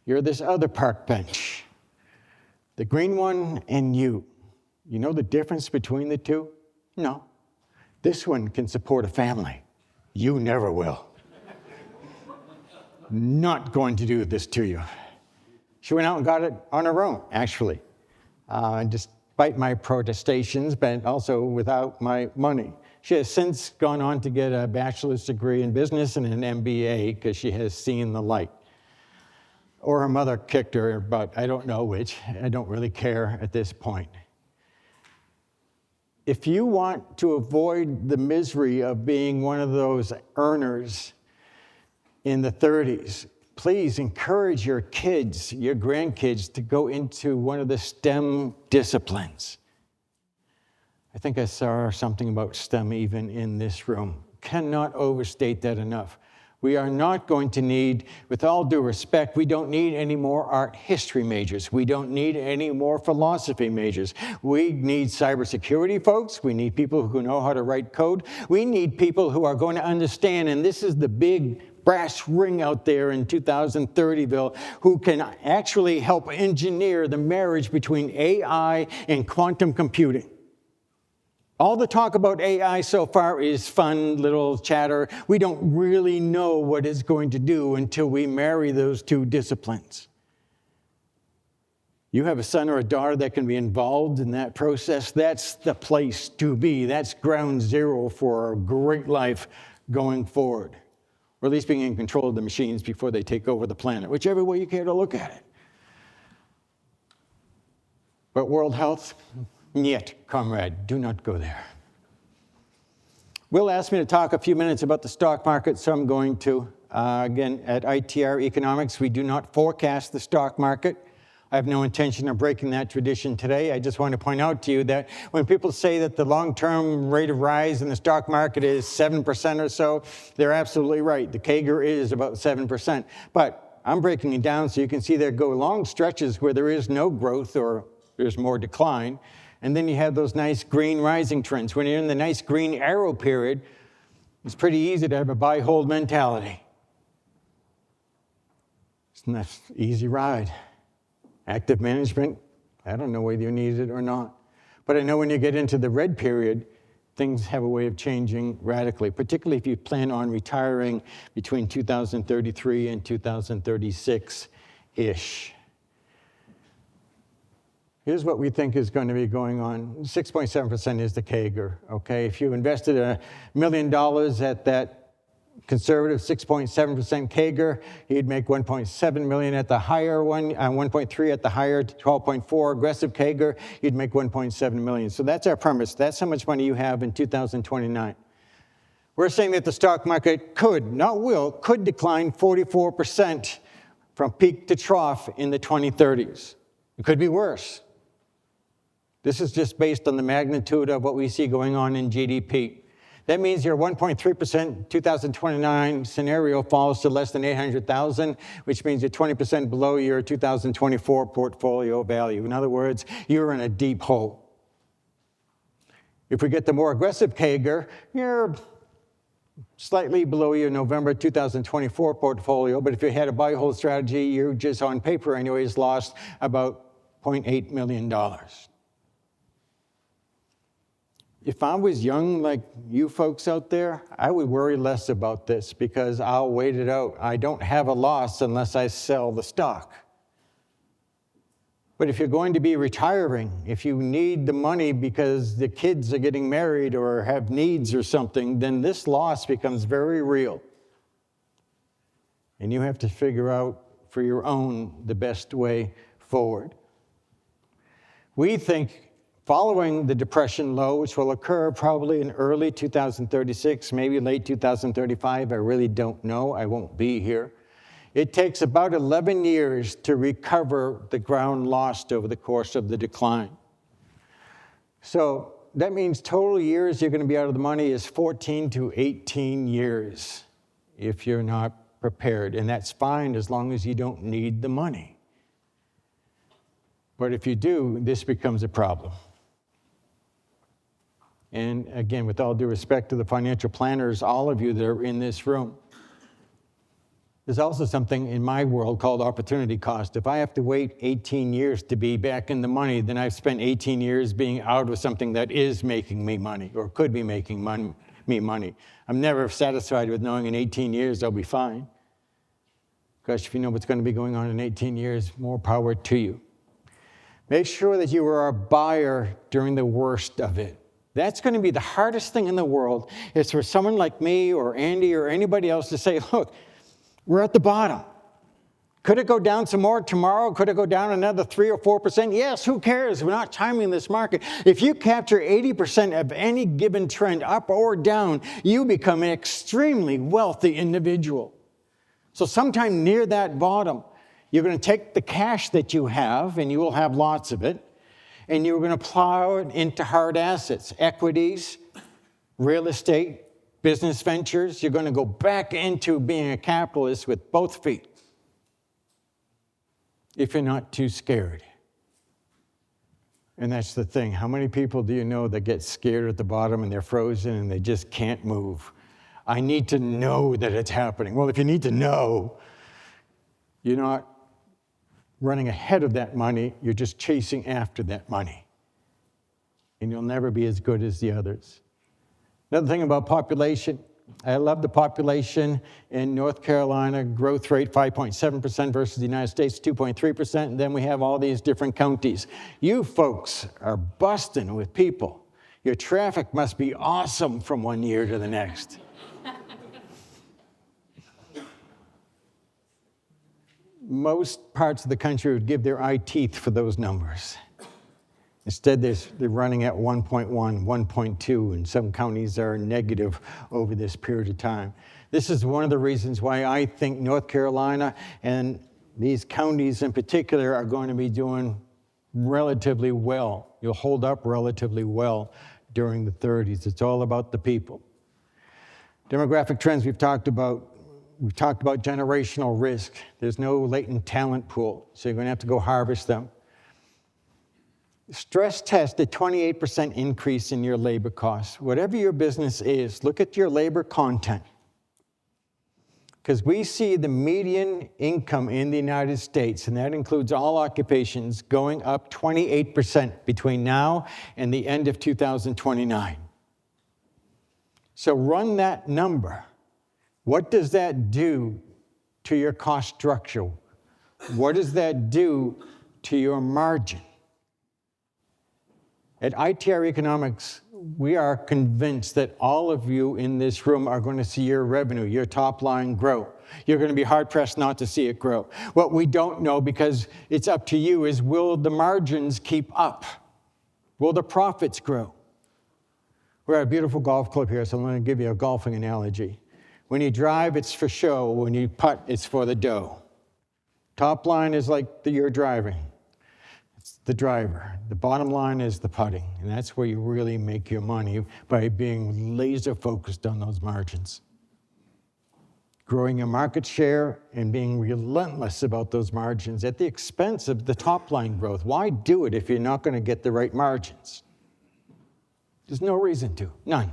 You're this other park bench, the green one and you. You know the difference between the two? No. This one can support a family. You never will. Not going to do this to you. She went out and got it on her own, actually, despite my protestations, but also without my money. She has since gone on to get a bachelor's degree in business and an MBA because she has seen the light. Or her mother kicked her, but I don't know which. I don't really care at this point. If you want to avoid the misery of being one of those earners in the 30s, please encourage your kids, your grandkids, to go into one of the STEM disciplines. I think I saw something about STEM even in this room. Cannot overstate that enough. We are not going to need, with all due respect, we don't need any more art history majors. We don't need any more philosophy majors. We need cybersecurity folks. We need people who know how to write code. We need people who are going to understand, and this is the big brass ring out there in 2030ville, who can actually help engineer the marriage between AI and quantum computing. All the talk about AI so far is fun little chatter. We don't really know what it's going to do until we marry those two disciplines. You have a son or a daughter that can be involved in that process. That's the place to be. That's ground zero for a great life going forward. Or at least being in control of the machines before they take over the planet, whichever way you care to look at it. But world health? Niet, comrade, do not go there. Will asked me to talk a few minutes about the stock market, so I'm going to. Again, at ITR Economics, we do not forecast the stock market. I have no intention of breaking that tradition today. I just want to point out to you that when people say that the long-term rate of rise in the stock market is 7% or so, they're absolutely right. The CAGR is about 7%. But I'm breaking it down so you can see there go long stretches where there is no growth or there's more decline. And then you have those nice green rising trends. When you're in the nice green arrow period, it's pretty easy to have a buy-hold mentality. It's a nice, easy ride. Active management, I don't know whether you need it or not. But I know when you get into the red period, things have a way of changing radically, particularly if you plan on retiring between 2033 and 2036-ish. Here's what we think is going to be going on. 6.7% is the CAGR, okay? If you invested $1 million at that conservative 6.7% CAGR, you'd make 1.7 million at the higher one, 1.3 at the higher 12.4 aggressive CAGR, you'd make 1.7 million. So that's our premise. That's how much money you have in 2029. We're saying that the stock market could, not will, could decline 44% from peak to trough in the 2030s. It could be worse. This is just based on the magnitude of what we see going on in GDP. That means your 1.3% 2029 scenario falls to less than 800,000, which means you're 20% below your 2024 portfolio value. In other words, you're in a deep hole. If we get the more aggressive CAGR, you're slightly below your November 2024 portfolio, but if you had a buy-hold strategy, you just on paper anyways lost about $0.8 million. If I was young like you folks out there, I would worry less about this because I'll wait it out. I don't have a loss unless I sell the stock. But if you're going to be retiring, if you need the money because the kids are getting married or have needs or something, then this loss becomes very real. And you have to figure out for your own the best way forward. We think following the depression low, which will occur probably in early 2036, maybe late 2035, I really don't know, I won't be here. It takes about 11 years to recover the ground lost over the course of the decline. So that means total years you're going to be out of the money is 14 to 18 years if you're not prepared. And that's fine as long as you don't need the money. But if you do, this becomes a problem. And again, with all due respect to the financial planners, all of you that are in this room, there's also something in my world called opportunity cost. If I have to wait 18 years to be back in the money, then I've spent 18 years being out of something that is making me money or could be making me money. I'm never satisfied with knowing in 18 years I'll be fine. Gosh, if you know what's going to be going on in 18 years, more power to you. Make sure that you are a buyer during the worst of it. That's going to be the hardest thing in the world, is for someone like me or Andy or anybody else to say, look, we're at the bottom. Could it go down some more tomorrow? Could it go down another 3 or 4%? Yes, who cares? We're not timing this market. If you capture 80% of any given trend, up or down, you become an extremely wealthy individual. So sometime near that bottom, you're going to take the cash that you have, and you will have lots of it, and you're going to plow it into hard assets, equities, real estate, business ventures. You're going to go back into being a capitalist with both feet, if you're not too scared. And that's the thing. How many people do you know that get scared at the bottom and they're frozen and they just can't move? I need to know that it's happening. Well, if you need to know, you're not running ahead of that money. You're just chasing after that money. And you'll never be as good as the others. Another thing about population, I love the population in North Carolina, growth rate 5.7% versus the United States, 2.3%, and then we have all these different counties. You folks are busting with people. Your traffic must be awesome from one year to the next. Most parts of the country would give their eye teeth for those numbers. Instead, they're running at 1.1, 1.2, and some counties are negative over this period of time. This is one of the reasons why I think North Carolina and these counties in particular are going to be doing relatively well. You'll hold up relatively well during the 30s. It's all about the people. Demographic trends we've talked about. We've talked about generational risk. There's no latent talent pool, so you're going to have to go harvest them. Stress test a 28% increase in your labor costs. Whatever your business is, look at your labor content. Because we see the median income in the United States, and that includes all occupations, going up 28% between now and the end of 2029. So run that number. What does that do to your cost structure? What does that do to your margin? At ITR Economics, we are convinced that all of you in this room are going to see your revenue, your top line grow. You're going to be hard-pressed not to see it grow. What we don't know, because it's up to you, is will the margins keep up? Will the profits grow? We're at a beautiful golf club here, so I'm going to give you a golfing analogy. When you drive, it's for show. When you putt, it's for the dough. Top line is like you're driving. It's the driver. The bottom line is the putting. And that's where you really make your money, by being laser focused on those margins. Growing your market share and being relentless about those margins at the expense of the top line growth. Why do it if you're not going to get the right margins? There's no reason to. None.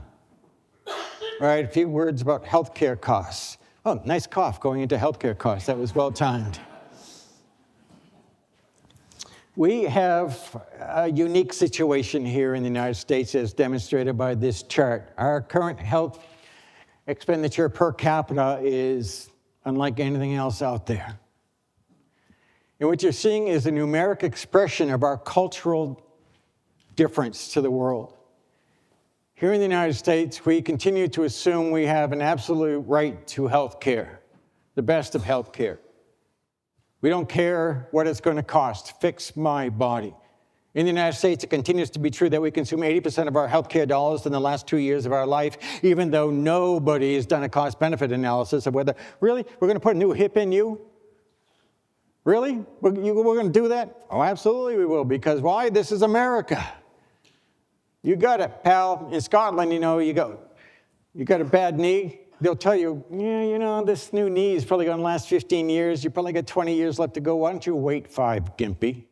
All right, a few words about healthcare costs. Oh, nice cough going into healthcare costs. That was well timed. We have a unique situation here in the United States as demonstrated by this chart. Our current health expenditure per capita is unlike anything else out there. And what you're seeing is a numeric expression of our cultural difference to the world. Here in the United States, we continue to assume we have an absolute right to health care, the best of health care. We don't care what it's going to cost. Fix my body. In the United States, it continues to be true that we consume 80% of our healthcare dollars in the last 2 years of our life, even though nobody has done a cost-benefit analysis of whether, really, we're going to put a new hip in you? Really? We're going to do that? Oh, absolutely we will, because why? This is America. You got it, pal. In Scotland, you got a bad knee. They'll tell you, yeah, this new knee is probably going to last 15 years. You probably got 20 years left to go. Why don't you wait 5, gimpy,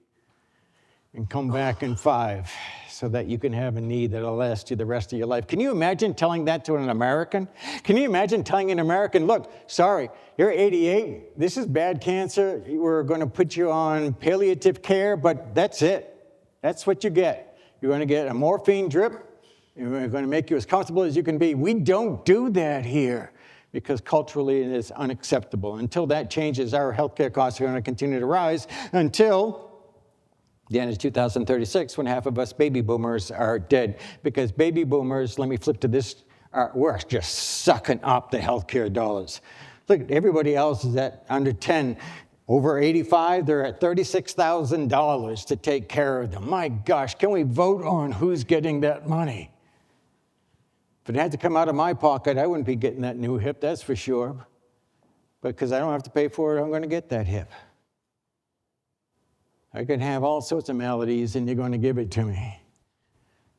and come back in 5 so that you can have a knee that'll last you the rest of your life? Can you imagine telling that to an American? Can you imagine telling an American, look, sorry, you're 88. This is bad cancer. We're going to put you on palliative care, but that's it. That's what you get. You're going to get a morphine drip. We're going to make you as comfortable as you can be. We don't do that here because culturally it is unacceptable. Until that changes, our healthcare costs are going to continue to rise until the end of 2036 when half of us baby boomers are dead. Because baby boomers, let me flip to this, we're just sucking up the healthcare dollars. Look, everybody else is at under 10. Over 85, they're at $36,000 to take care of them. My gosh, can we vote on who's getting that money? If it had to come out of my pocket, I wouldn't be getting that new hip, that's for sure. But because I don't have to pay for it, I'm going to get that hip. I can have all sorts of maladies, and you're going to give it to me.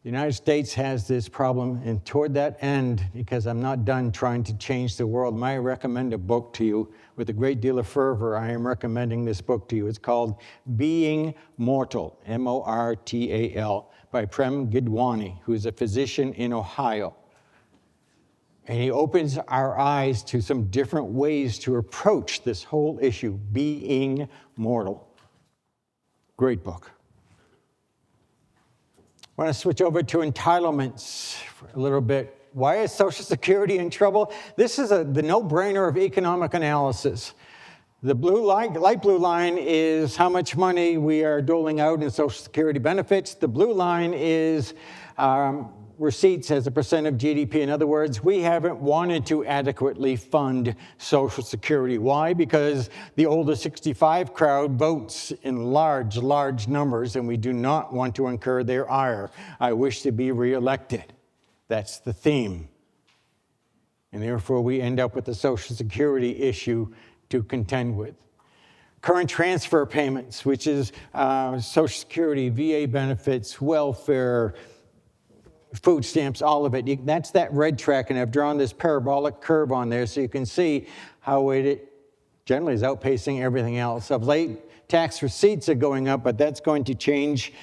The United States has this problem, and toward that end, because I'm not done trying to change the world, may I recommend a book to you. With a great deal of fervor, I am recommending this book to you. It's called Being Mortal, M-O-R-T-A-L, by Prem Gidwani, who's a physician in Ohio. And he opens our eyes to some different ways to approach this whole issue, being mortal. Great book. I want to switch over to entitlements for a little bit. Why is Social Security in trouble? This is the no-brainer of economic analysis. The light blue line is how much money we are doling out in Social Security benefits. The blue line is receipts as a percent of GDP. In other words, we haven't wanted to adequately fund Social Security. Why? Because the older 65 crowd votes in large numbers, and we do not want to incur their ire. I wish to be reelected. That's the theme. And therefore, we end up with the Social Security issue to contend with. Current transfer payments, which is Social Security, VA benefits, welfare, food stamps, all of it. That's that red track, and I've drawn this parabolic curve on there so you can see how it generally is outpacing everything else. Of late, tax receipts are going up, but that's going to change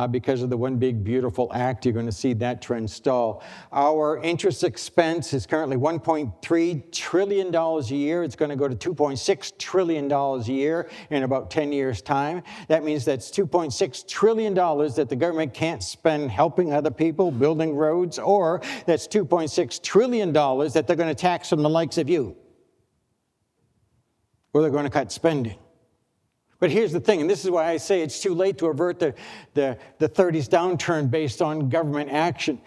because of the One Big Beautiful Act. You're going to see that trend stall. Our interest expense is currently $1.3 trillion a year. It's going to go to $2.6 trillion a year in about 10 years' time. That means that's $2.6 trillion that the government can't spend helping other people, building roads, or that's $2.6 trillion that they're going to tax from the likes of you. Or they're going to cut spending. But here's the thing, and this is why I say it's too late to avert the 30s downturn based on government action.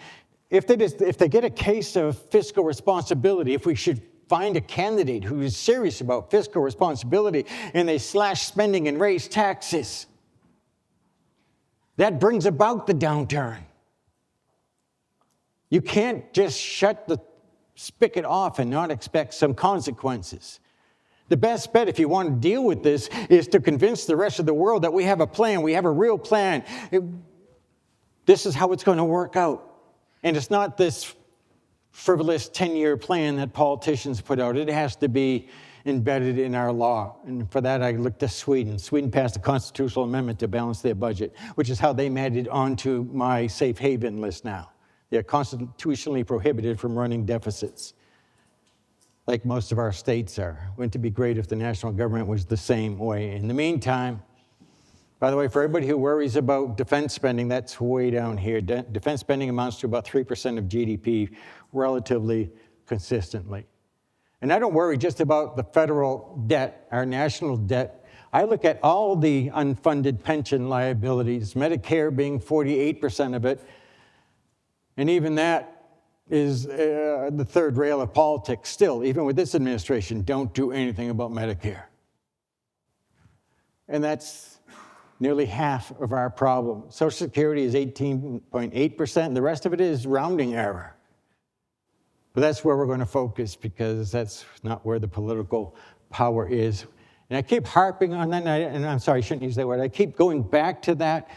If they get a case of fiscal responsibility, if we should find a candidate who is serious about fiscal responsibility and they slash spending and raise taxes, that brings about the downturn. You can't just shut the spigot off and not expect some consequences. The best bet, if you want to deal with this, is to convince the rest of the world that we have a plan. We have a real plan. This is how it's going to work out. And it's not this frivolous 10-year plan that politicians put out. It has to be embedded in our law. And for that, I looked to Sweden. Sweden passed a constitutional amendment to balance their budget, which is how they made it onto my safe haven list now. They're constitutionally prohibited from running deficits, like most of our states are. Wouldn't it be great if the national government was the same way? In the meantime, By the way, for everybody who worries about defense spending, that's way down here. Defense spending amounts to about 3% of GDP relatively consistently. And I don't worry just about the federal debt, our national debt. I look at all the unfunded pension liabilities, Medicare being 48% of it, and even that is the third rail of politics. Still, even with this administration, don't do anything about Medicare. And that's nearly half of our problem. Social Security is 18.8%, and the rest of it is rounding error. But that's where we're going to focus, because that's not where the political power is. And I keep harping on that, and I'm sorry, I shouldn't use that word. I keep going back to that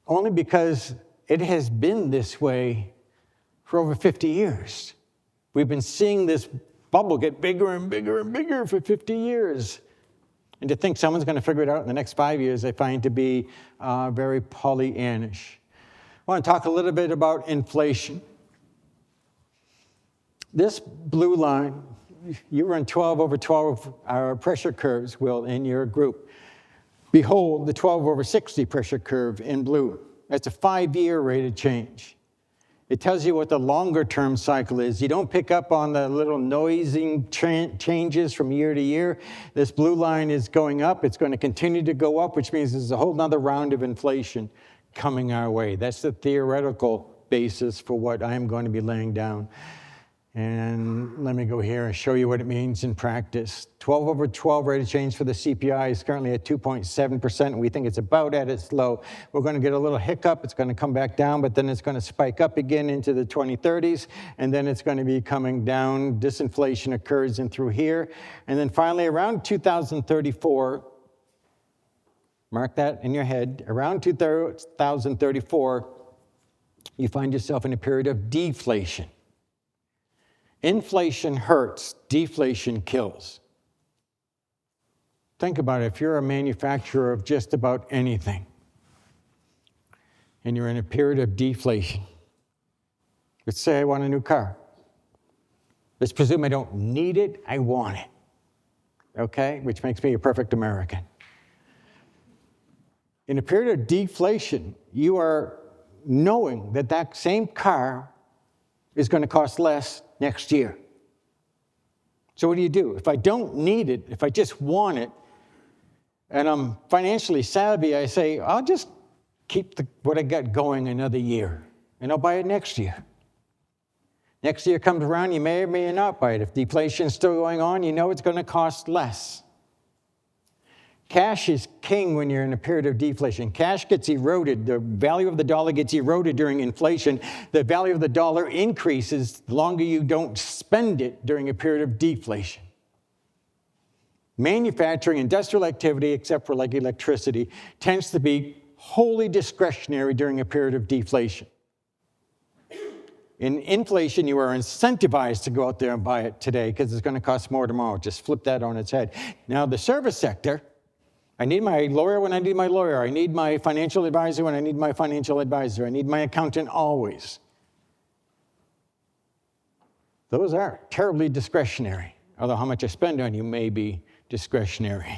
only because it has been this way for over 50 years. We've been seeing this bubble get bigger and bigger and bigger for 50 years. And to think someone's going to figure it out in the next 5 years, I find to be very Pollyannish. I want to talk a little bit about inflation. This blue line, you run 12 over 12 pressure curves, Will, in your group. Behold the 12 over 60 pressure curve in blue. That's a 5-year rate of change. It tells you what the longer-term cycle is. You don't pick up on the little noisy changes from year to year. This blue line is going up. It's going to continue to go up, which means there's a whole nother round of inflation coming our way. That's the theoretical basis for what I'm going to be laying down. And let me go here and show you what it means in practice. 12 over 12 rate of change for the CPI is currently at 2.7%. We think it's about at its low. We're going to get a little hiccup. It's going to come back down, but then it's going to spike up again into the 2030s, and then it's going to be coming down. Disinflation occurs in through here. And then finally, around 2034, mark that in your head, around 2034, you find yourself in a period of deflation. Inflation hurts, deflation kills. Think about it. If you're a manufacturer of just about anything, and you're in a period of deflation, let's say I want a new car. Let's presume I don't need it, I want it. Okay? Which makes me a perfect American. In a period of deflation, you are knowing that that same car is going to cost less next year. So what do? If I don't need it, if I just want it, and I'm financially savvy, I say, I'll just keep what I got going another year, and I'll buy it next year. Next year comes around, you may or may not buy it. If deflation is still going on, you know it's going to cost less. Cash is king when you're in a period of deflation. Cash gets eroded. The value of the dollar gets eroded during inflation. The value of the dollar increases the longer you don't spend it during a period of deflation. Manufacturing, industrial activity, except for like electricity, tends to be wholly discretionary during a period of deflation. In inflation, you are incentivized to go out there and buy it today because it's going to cost more tomorrow. Just flip that on its head. Now, the service sector, I need my lawyer when I need my lawyer. I need my financial advisor when I need my financial advisor. I need my accountant always. Those are terribly discretionary, although how much I spend on you may be discretionary.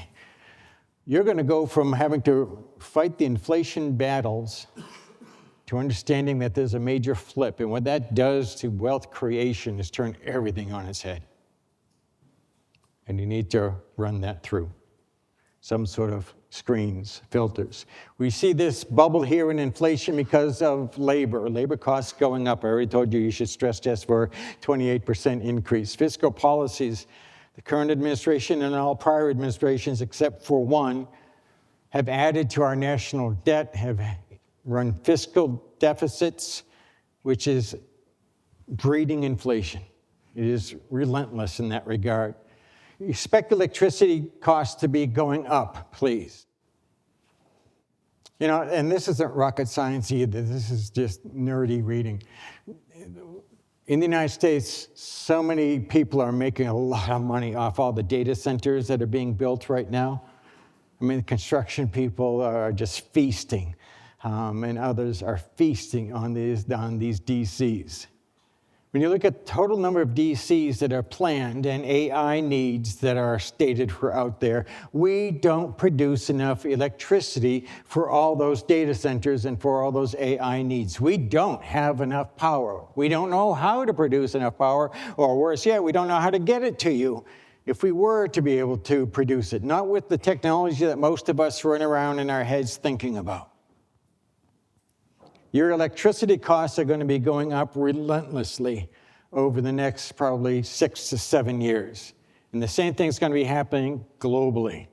You're going to go from having to fight the inflation battles to understanding that there's a major flip. And what that does to wealth creation is turn everything on its head. And you need to run that through some sort of screens, filters. We see this bubble here in inflation because of labor costs going up. I already told you should stress test for 28% increase. Fiscal policies, the current administration and all prior administrations except for one have added to our national debt, have run fiscal deficits, which is breeding inflation. It is relentless in that regard. Expect electricity costs to be going up, please. You know, and this isn't rocket science either. This is just nerdy reading. In the United States, so many people are making a lot of money off all the data centers that are being built right now. I mean, the construction people are just feasting, and others are feasting on these DCs. When you look at the total number of DCs that are planned and AI needs that are stated for out there, we don't produce enough electricity for all those data centers and for all those AI needs. We don't have enough power. We don't know how to produce enough power, or worse yet, we don't know how to get it to you if we were to be able to produce it, not with the technology that most of us run around in our heads thinking about. Your electricity costs are going to be going up relentlessly over the next probably 6 to 7 years. And the same thing's going to be happening globally.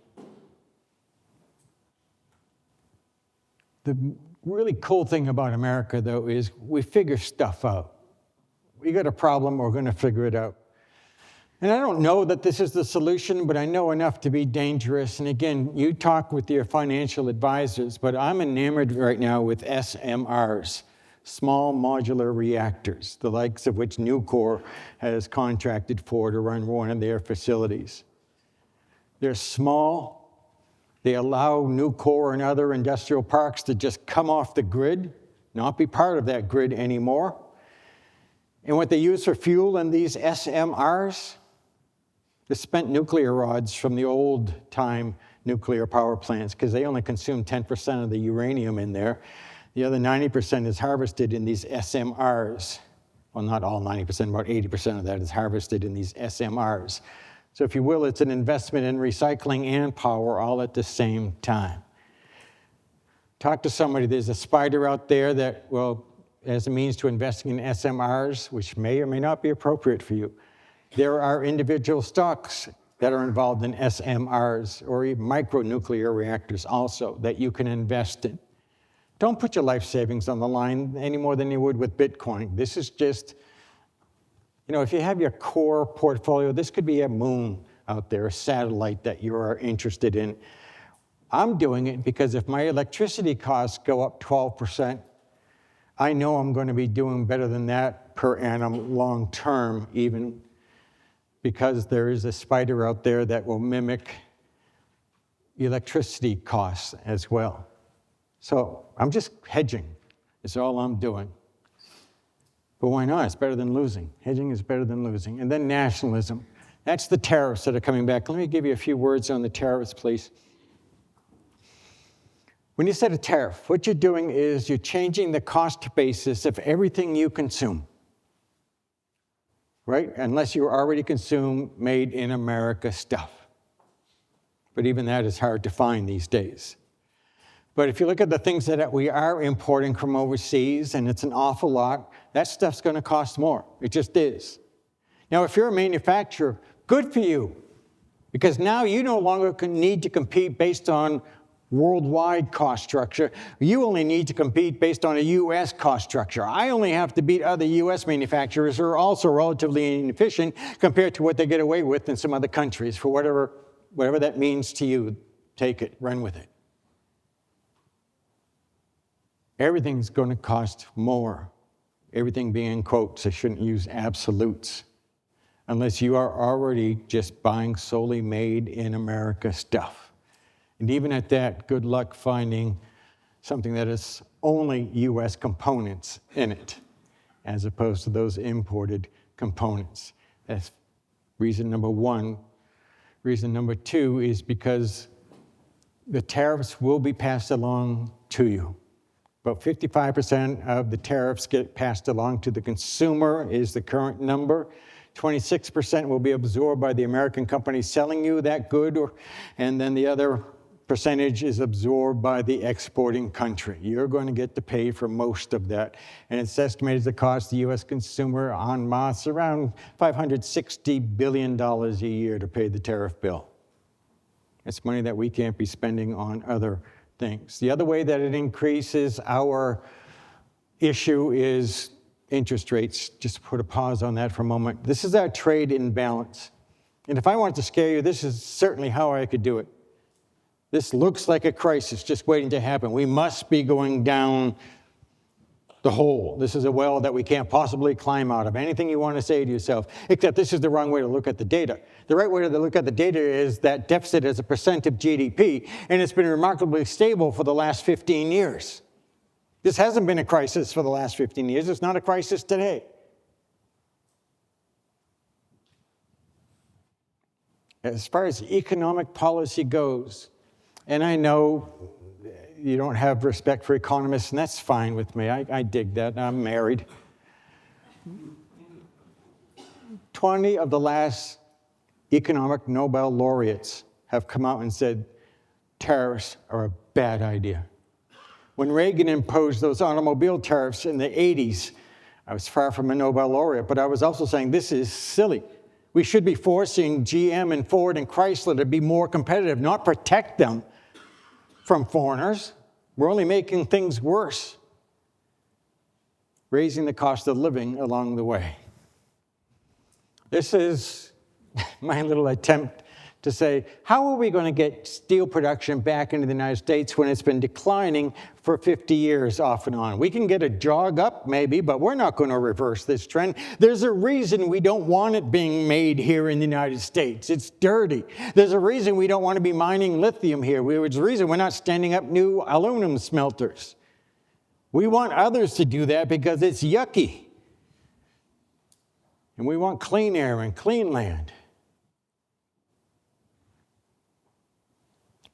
The really cool thing about America, though, is we figure stuff out. We got a problem, we're going to figure it out. And I don't know that this is the solution, but I know enough to be dangerous. And again, you talk with your financial advisors, but I'm enamored right now with SMRs, small modular reactors, the likes of which Nucor has contracted for to run one of their facilities. They're small. They allow Nucor and other industrial parks to just come off the grid, not be part of that grid anymore. And what they use for fuel in these SMRs, the spent nuclear rods from the old-time nuclear power plants, because they only consume 10% of the uranium in there. The other 90% is harvested in these SMRs. Well, not all 90%, about 80% of that is harvested in these SMRs. So if you will, it's an investment in recycling and power all at the same time. Talk to somebody. There's a spider out there that, well, as a means to investing in SMRs, which may or may not be appropriate for you. There are individual stocks that are involved in SMRs or even micronuclear reactors also that you can invest in. Don't put your life savings on the line any more than you would with Bitcoin. This is just, if you have your core portfolio, this could be a moon out there, a satellite that you are interested in. I'm doing it because if my electricity costs go up 12%, I know I'm going to be doing better than that per annum long term, even because there is a spider out there that will mimic electricity costs as well. So I'm just hedging. It's all I'm doing. But why not? It's better than losing. Hedging is better than losing. And then nationalism. That's the tariffs that are coming back. Let me give you a few words on the tariffs, please. When you set a tariff, what you're doing is you're changing the cost basis of everything you consume. Right? Unless you already consume made in America stuff. But even that is hard to find these days. But if you look at the things that we are importing from overseas, and it's an awful lot, that stuff's going to cost more. It just is. Now, if you're a manufacturer, good for you. Because now you no longer need to compete based on worldwide cost structure. You only need to compete based on a U.S. cost structure. I only have to beat other U.S. manufacturers who are also relatively inefficient compared to what they get away with in some other countries. For whatever that means to you, take it, run with it. Everything's going to cost more. Everything being in quotes. I shouldn't use absolutes. Unless you are already just buying solely made in America stuff. And even at that, good luck finding something that is only U.S. components in it, as opposed to those imported components. That's reason number one. Reason number two is because the tariffs will be passed along to you. About 55% of the tariffs get passed along to the consumer is the current number. 26% will be absorbed by the American companies selling you that good, and then the other percentage is absorbed by the exporting country. You're going to get to pay for most of that. And it's estimated to cost the U.S. consumer en masse around $560 billion a year to pay the tariff bill. It's money that we can't be spending on other things. The other way that it increases our issue is interest rates. Just put a pause on that for a moment. This is our trade imbalance. And if I wanted to scare you, this is certainly how I could do it. This looks like a crisis just waiting to happen. We must be going down the hole. This is a well that we can't possibly climb out of. Anything you want to say to yourself, except this is the wrong way to look at the data. The right way to look at the data is that deficit as a percent of GDP, and it's been remarkably stable for the last 15 years. This hasn't been a crisis for the last 15 years. It's not a crisis today. as far as economic policy goes, and I know you don't have respect for economists, and that's fine with me. I dig that. I'm married. 20 of the last economic Nobel laureates have come out and said tariffs are a bad idea. When Reagan imposed those automobile tariffs in the 80s, I was far from a Nobel laureate, but I was also saying this is silly. We should be forcing GM and Ford and Chrysler to be more competitive, not protect them from foreigners. We're only making things worse, raising the cost of living along the way. This is my little attempt to say, how are we going to get steel production back into the United States when it's been declining for 50 years off and on? We can get a jog up maybe, but we're not going to reverse this trend. There's a reason we don't want it being made here in the United States. It's dirty. There's a reason we don't want to be mining lithium here. There's a reason we're not standing up new aluminum smelters. We want others to do that because it's yucky. And we want clean air and clean land.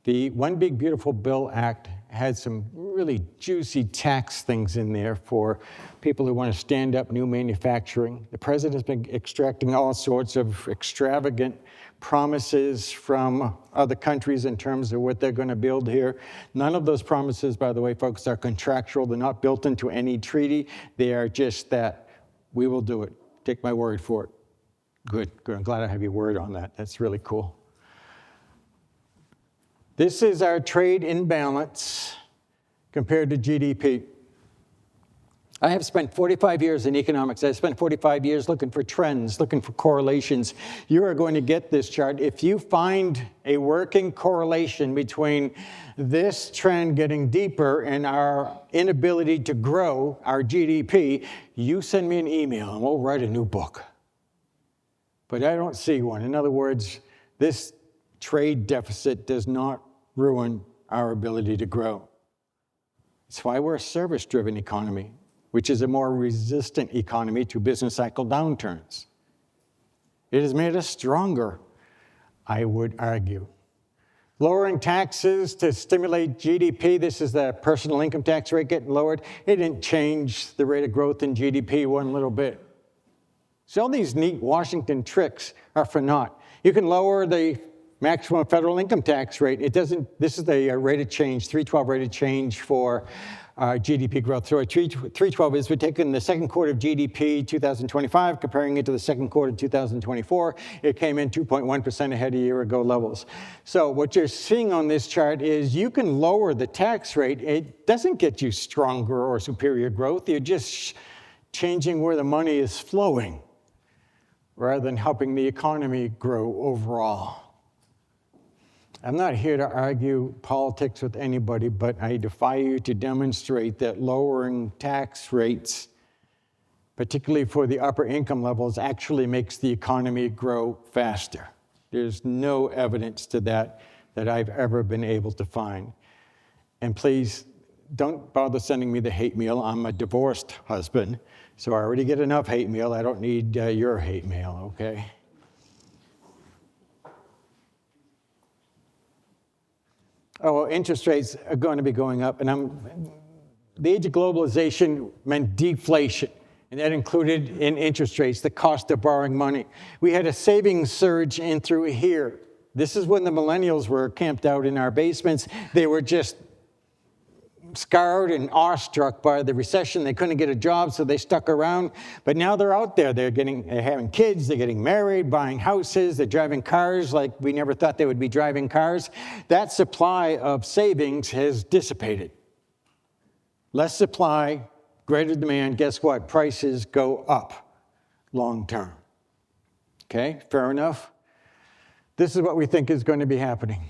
The One Big Beautiful Bill Act had some really juicy tax things in there for people who want to stand up new manufacturing. The president has been extracting all sorts of extravagant promises from other countries in terms of what they're going to build here. None of those promises, by the way, folks, are contractual. They're not built into any treaty. They are just that we will do it. Take my word for it. Good. I'm glad I have your word on that. That's really cool. This is our trade imbalance compared to GDP. I have spent 45 years in economics. I spent 45 years looking for trends, looking for correlations. You are going to get this chart. If you find a working correlation between this trend getting deeper and our inability to grow our GDP, you send me an email and we'll write a new book. But I don't see one. In other words, this trade deficit does not ruin our ability to grow. It's why we're a service-driven economy, which is a more resistant economy to business cycle downturns. It has made us stronger, I would argue. Lowering taxes to stimulate GDP, this is the personal income tax rate getting lowered. It didn't change the rate of growth in GDP one little bit. So all these neat Washington tricks are for naught. You can lower the maximum federal income tax rate. This is the rate of change, 312 rate of change for GDP growth. So 312 is we're taking the second quarter of GDP 2025, comparing it to the second quarter of 2024. It came in 2.1% ahead of year ago levels. So what you're seeing on this chart is you can lower the tax rate. It doesn't get you stronger or superior growth. You're just changing where the money is flowing rather than helping the economy grow overall. I'm not here to argue politics with anybody, but I defy you to demonstrate that lowering tax rates, particularly for the upper income levels, actually makes the economy grow faster. There's no evidence to that I've ever been able to find. And please, don't bother sending me the hate mail. I'm a divorced husband, so I already get enough hate mail. I don't need your hate mail, okay? Oh, interest rates are going to be going up, and the age of globalization meant deflation, and that included in interest rates the cost of borrowing money. We had a savings surge in through here. This is when the millennials were camped out in our basements. They were just scarred and awestruck by the recession. They couldn't get a job, so they stuck around. But now they're out there. They're having kids. They're getting married, buying houses. They're driving cars like we never thought they would be driving cars. That supply of savings has dissipated. Less supply, greater demand. Guess what? Prices go up long term. Okay, fair enough? This is what we think is going to be happening.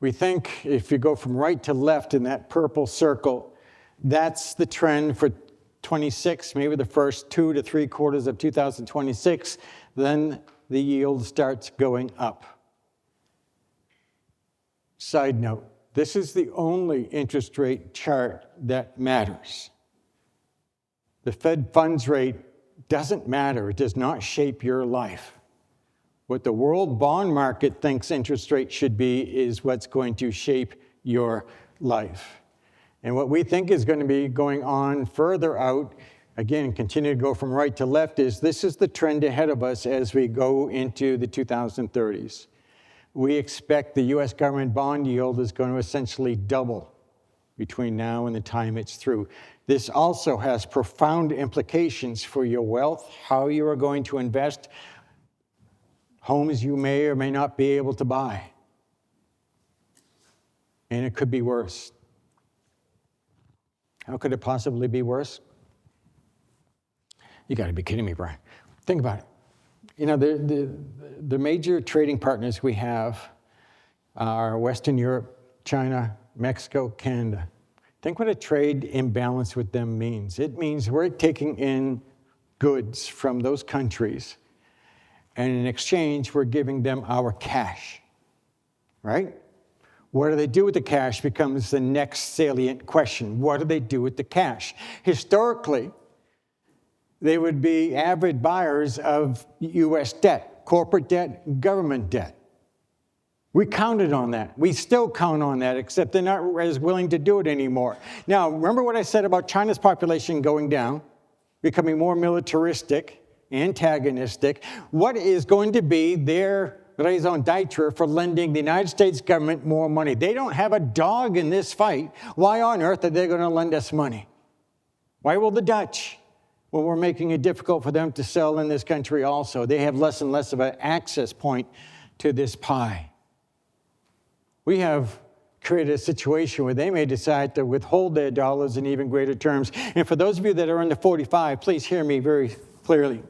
We think if you go from right to left in that purple circle, that's the trend for 26, maybe the first 2 to 3 quarters of 2026, then the yield starts going up. Side note, this is the only interest rate chart that matters. The Fed funds rate doesn't matter. It does not shape your life. What the world bond market thinks interest rates should be is what's going to shape your life. And what we think is going to be going on further out, again, continue to go from right to left, is this is the trend ahead of us as we go into the 2030s. We expect the US government bond yield is going to essentially double between now and the time it's through. This also has profound implications for your wealth, how you are going to invest, homes you may or may not be able to buy. And it could be worse. How could it possibly be worse? You got to be kidding me, Brian. Think about it. You know, the major trading partners we have are Western Europe, China, Mexico, Canada. Think what a trade imbalance with them means. It means we're taking in goods from those countries, and in exchange, we're giving them our cash, right? What do they do with the cash becomes the next salient question. What do they do with the cash? Historically, they would be avid buyers of US debt, corporate debt, government debt. We counted on that. We still count on that, except they're not as willing to do it anymore. Now, remember what I said about China's population going down, becoming more militaristic, antagonistic. What is going to be their raison d'etre for lending the United States government more money? They don't have a dog in this fight. Why on earth are they going to lend us money? Why will the Dutch? Well, we're making it difficult for them to sell in this country also. They have less and less of an access point to this pie. We have created a situation where they may decide to withhold their dollars in even greater terms. And for those of you that are under 45, please hear me very clearly.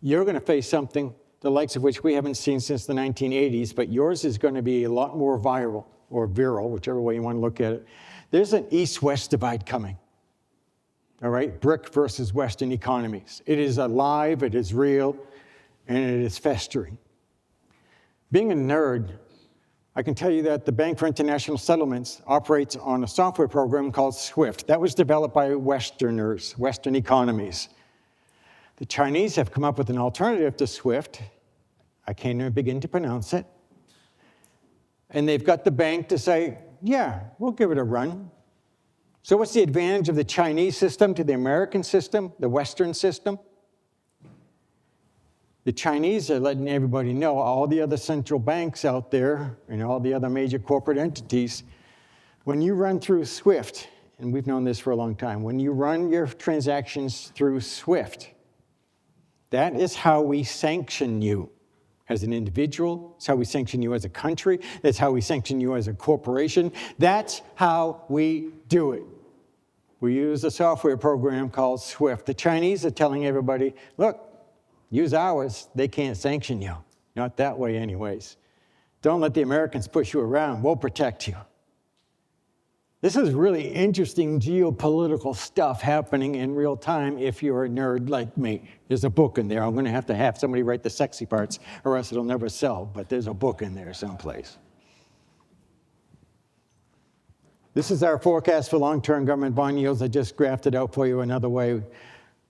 You're going to face something the likes of which we haven't seen since the 1980s, but yours is going to be a lot more viral, or virile, whichever way you want to look at it. There's an East-West divide coming, all right? BRIC versus Western economies. It is alive, it is real, and it is festering. Being a nerd, I can tell you that the Bank for International Settlements operates on a software program called SWIFT. That was developed by Westerners, Western economies. The Chinese have come up with an alternative to SWIFT. I can't even begin to pronounce it. And they've got the bank to say, yeah, we'll give it a run. So what's the advantage of the Chinese system to the American system, the Western system? The Chinese are letting everybody know, all the other central banks out there and all the other major corporate entities, when you run through SWIFT, and we've known this for a long time, when you run your transactions through SWIFT, that is how we sanction you as an individual. It's how we sanction you as a country. That's how we sanction you as a corporation. That's how we do it. We use a software program called SWIFT. The Chinese are telling everybody, look, use ours. They can't sanction you. Not that way anyways. Don't let the Americans push you around. We'll protect you. This is really interesting geopolitical stuff happening in real time if you're a nerd like me. There's a book in there. I'm going to have somebody write the sexy parts or else it'll never sell, but there's a book in there someplace. This is our forecast for long-term government bond yields. I just graphed it out for you another way.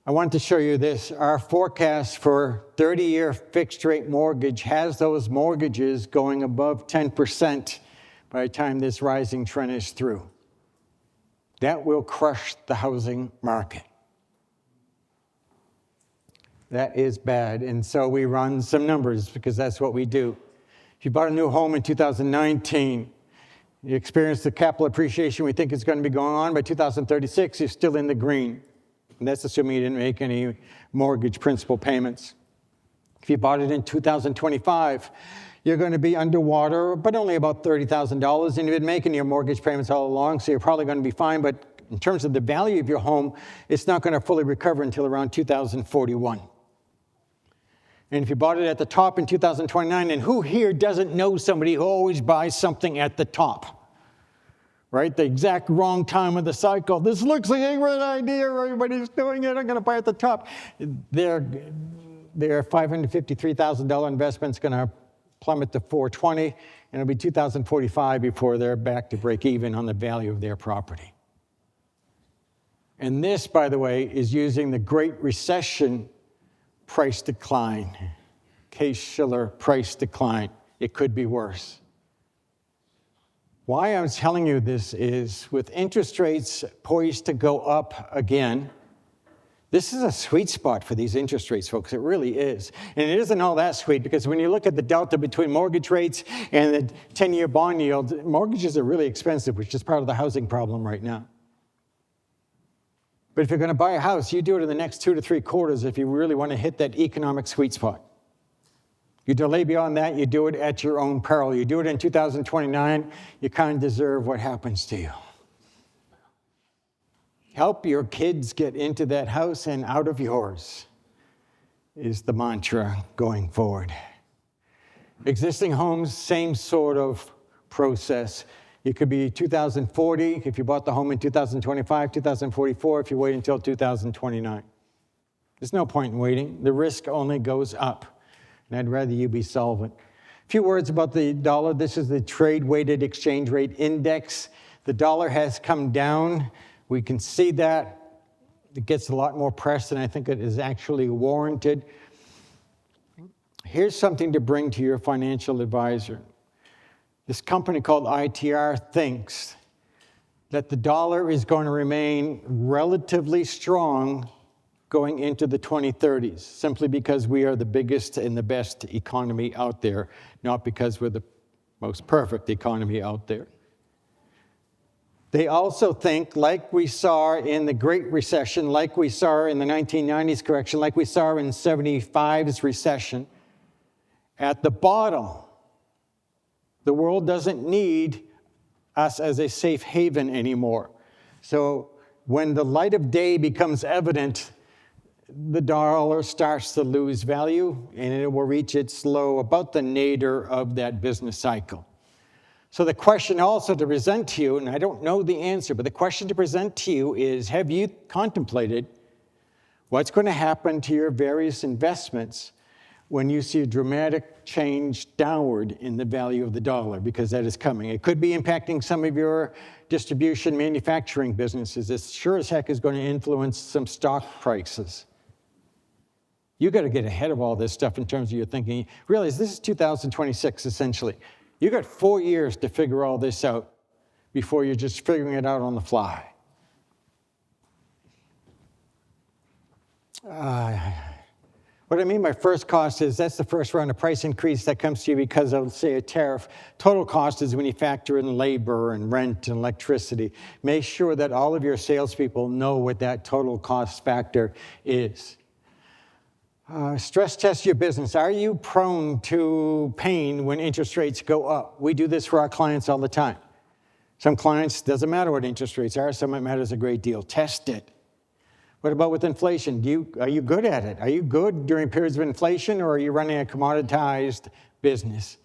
I wanted to show you this. Our forecast for 30-year fixed-rate mortgage has those mortgages going above 10% by the time this rising trend is through. That will crush the housing market. That is bad. And so we run some numbers because that's what we do. If you bought a new home in 2019, you experienced the capital appreciation we think is going to be going on. By 2036, you're still in the green. And that's assuming you didn't make any mortgage principal payments. If you bought it in 2025, you're going to be underwater, but only about $30,000. And you've been making your mortgage payments all along, so you're probably going to be fine. But in terms of the value of your home, it's not going to fully recover until around 2041. And if you bought it at the top in 2029, and who here doesn't know somebody who always buys something at the top? Right? The exact wrong time of the cycle. This looks like a great idea. Everybody's doing it. I'm going to buy at the top. Their $553,000 investment's going to plummet to $420,000, and it'll be 2045 before they're back to break even on the value of their property. And this, by the way, is using the Great Recession price decline. Case-Shiller price decline. It could be worse. Why I'm telling you this is, with interest rates poised to go up again, this is a sweet spot for these interest rates, folks. It really is. And it isn't all that sweet, because when you look at the delta between mortgage rates and the 10-year bond yield, mortgages are really expensive, which is part of the housing problem right now. But if you're going to buy a house, you do it in the next 2 to 3 quarters if you really want to hit that economic sweet spot. You delay beyond that, you do it at your own peril. You do it in 2029, you kind of deserve what happens to you. Help your kids get into that house and out of yours is the mantra going forward. Existing homes, same sort of process. It could be 2040 if you bought the home in 2025, 2044 if you wait until 2029. There's no point in waiting. The risk only goes up, and I'd rather you be solvent. A few words about the dollar. This is the trade-weighted exchange rate index. The dollar has come down. We can see that. It gets a lot more press than I think it is actually warranted. Here's something to bring to your financial advisor. This company called ITR thinks that the dollar is going to remain relatively strong going into the 2030s, simply because we are the biggest and the best economy out there, not because we're the most perfect economy out there. They also think, like we saw in the Great Recession, like we saw in the 1990s correction, like we saw in 75's recession, at the bottom, the world doesn't need us as a safe haven anymore. So when the light of day becomes evident, the dollar starts to lose value, and it will reach its low about the nadir of that business cycle. So the question also to present to you, and I don't know the answer, but the question to present to you is, have you contemplated what's going to happen to your various investments when you see a dramatic change downward in the value of the dollar? Because that is coming. It could be impacting some of your distribution manufacturing businesses. It sure as heck is going to influence some stock prices. You got to get ahead of all this stuff in terms of your thinking. Realize this is 2026, essentially. You got 4 years to figure all this out before you're just figuring it out on the fly. What I mean by first cost is that's the first round of price increase that comes to you because of, say, a tariff. Total cost is when you factor in labor and rent and electricity. Make sure that all of your salespeople know what that total cost factor is. Stress test your business. Are you prone to pain when interest rates go up? We do this for our clients all the time. Some clients, doesn't matter what interest rates are. Some it matters a great deal. Test it. What about with inflation? Are you good at it? Are you good during periods of inflation, or are you running a commoditized business?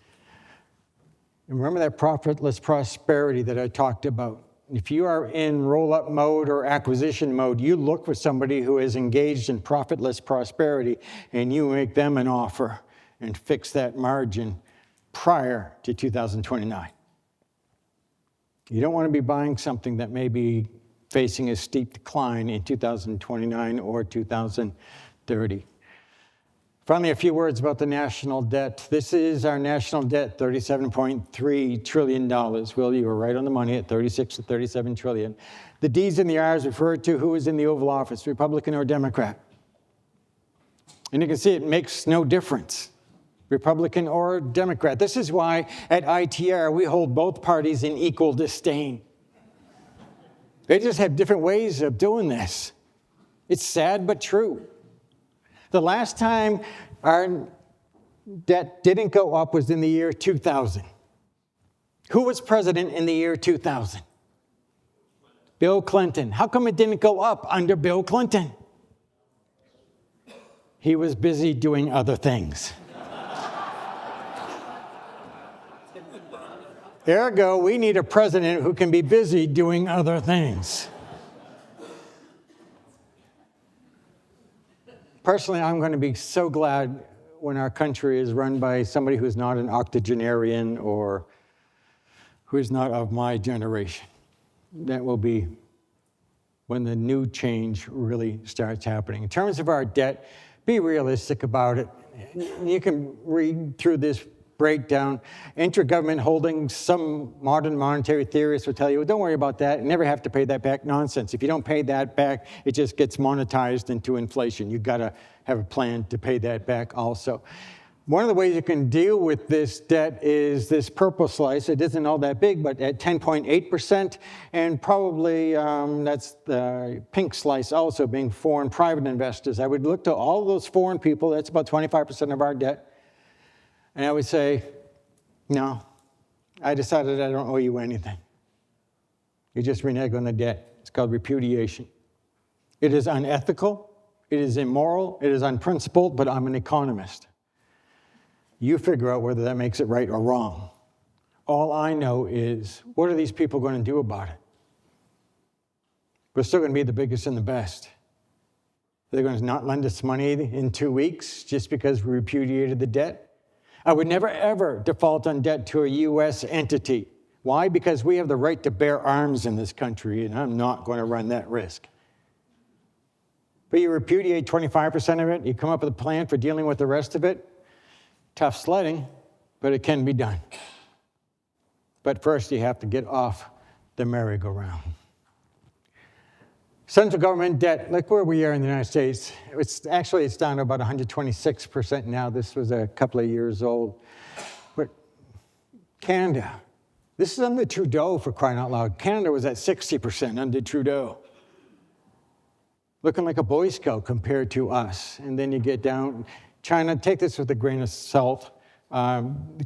And remember that profitless prosperity that I talked about. If you are in roll-up mode or acquisition mode, you look for somebody who is engaged in profitless prosperity, and you make them an offer and fix that margin prior to 2029. You don't want to be buying something that may be facing a steep decline in 2029 or 2030. Finally, a few words about the national debt. This is our national debt, $37.3 trillion. Will, you were right on the money at 36 to 37 trillion. The D's and the R's refer to who is in the Oval Office, Republican or Democrat. And you can see it makes no difference, Republican or Democrat. This is why at ITR we hold both parties in equal disdain. They just have different ways of doing this. It's sad but true. The last time our debt didn't go up was in the year 2000. Who was president in the year 2000? Bill Clinton. How come it didn't go up under Bill Clinton? He was busy doing other things. Ergo, we need a president who can be busy doing other things. Personally, I'm going to be so glad when our country is run by somebody who's not an octogenarian or who is not of my generation. That will be when the new change really starts happening. In terms of our debt, be realistic about it. You can read through this breakdown. Intergovernment holdings, some modern monetary theorists will tell you, well, don't worry about that. You never have to pay that back. Nonsense. If you don't pay that back, it just gets monetized into inflation. You've got to have a plan to pay that back also. One of the ways you can deal with this debt is this purple slice. It isn't all that big, but at 10.8%, and probably that's the pink slice also being foreign private investors. I would look to all those foreign people. That's about 25% of our debt. And I would say, no, I decided I don't owe you anything. You just renege on the debt. It's called repudiation. It is unethical, it is immoral, it is unprincipled, but I'm an economist. You figure out whether that makes it right or wrong. All I know is, what are these people going to do about it? We're still going to be the biggest and the best. They're going to not lend us money in 2 weeks just because we repudiated the debt. I would never, ever default on debt to a U.S. entity. Why? Because we have the right to bear arms in this country, and I'm not going to run that risk. But you repudiate 25% of it, you come up with a plan for dealing with the rest of it. Tough sledding, but it can be done. But first, you have to get off the merry-go-round. Central government debt, look where we are in the United States. It's down to about 126% now. This was a couple of years old. But Canada, this is under Trudeau, for crying out loud. Canada was at 60% under Trudeau. Looking like a Boy Scout compared to us. And then you get down, China, take this with a grain of salt.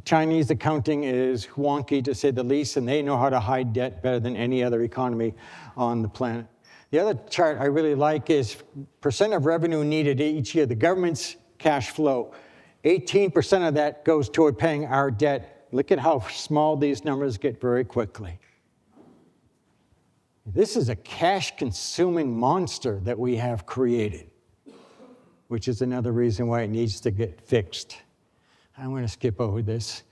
Chinese accounting is wonky, to say the least, and they know how to hide debt better than any other economy on the planet. The other chart I really like is percent of revenue needed each year, the government's cash flow. 18% of that goes toward paying our debt. Look at how small these numbers get very quickly. This is a cash-consuming monster that we have created, which is another reason why it needs to get fixed. I'm going to skip over this.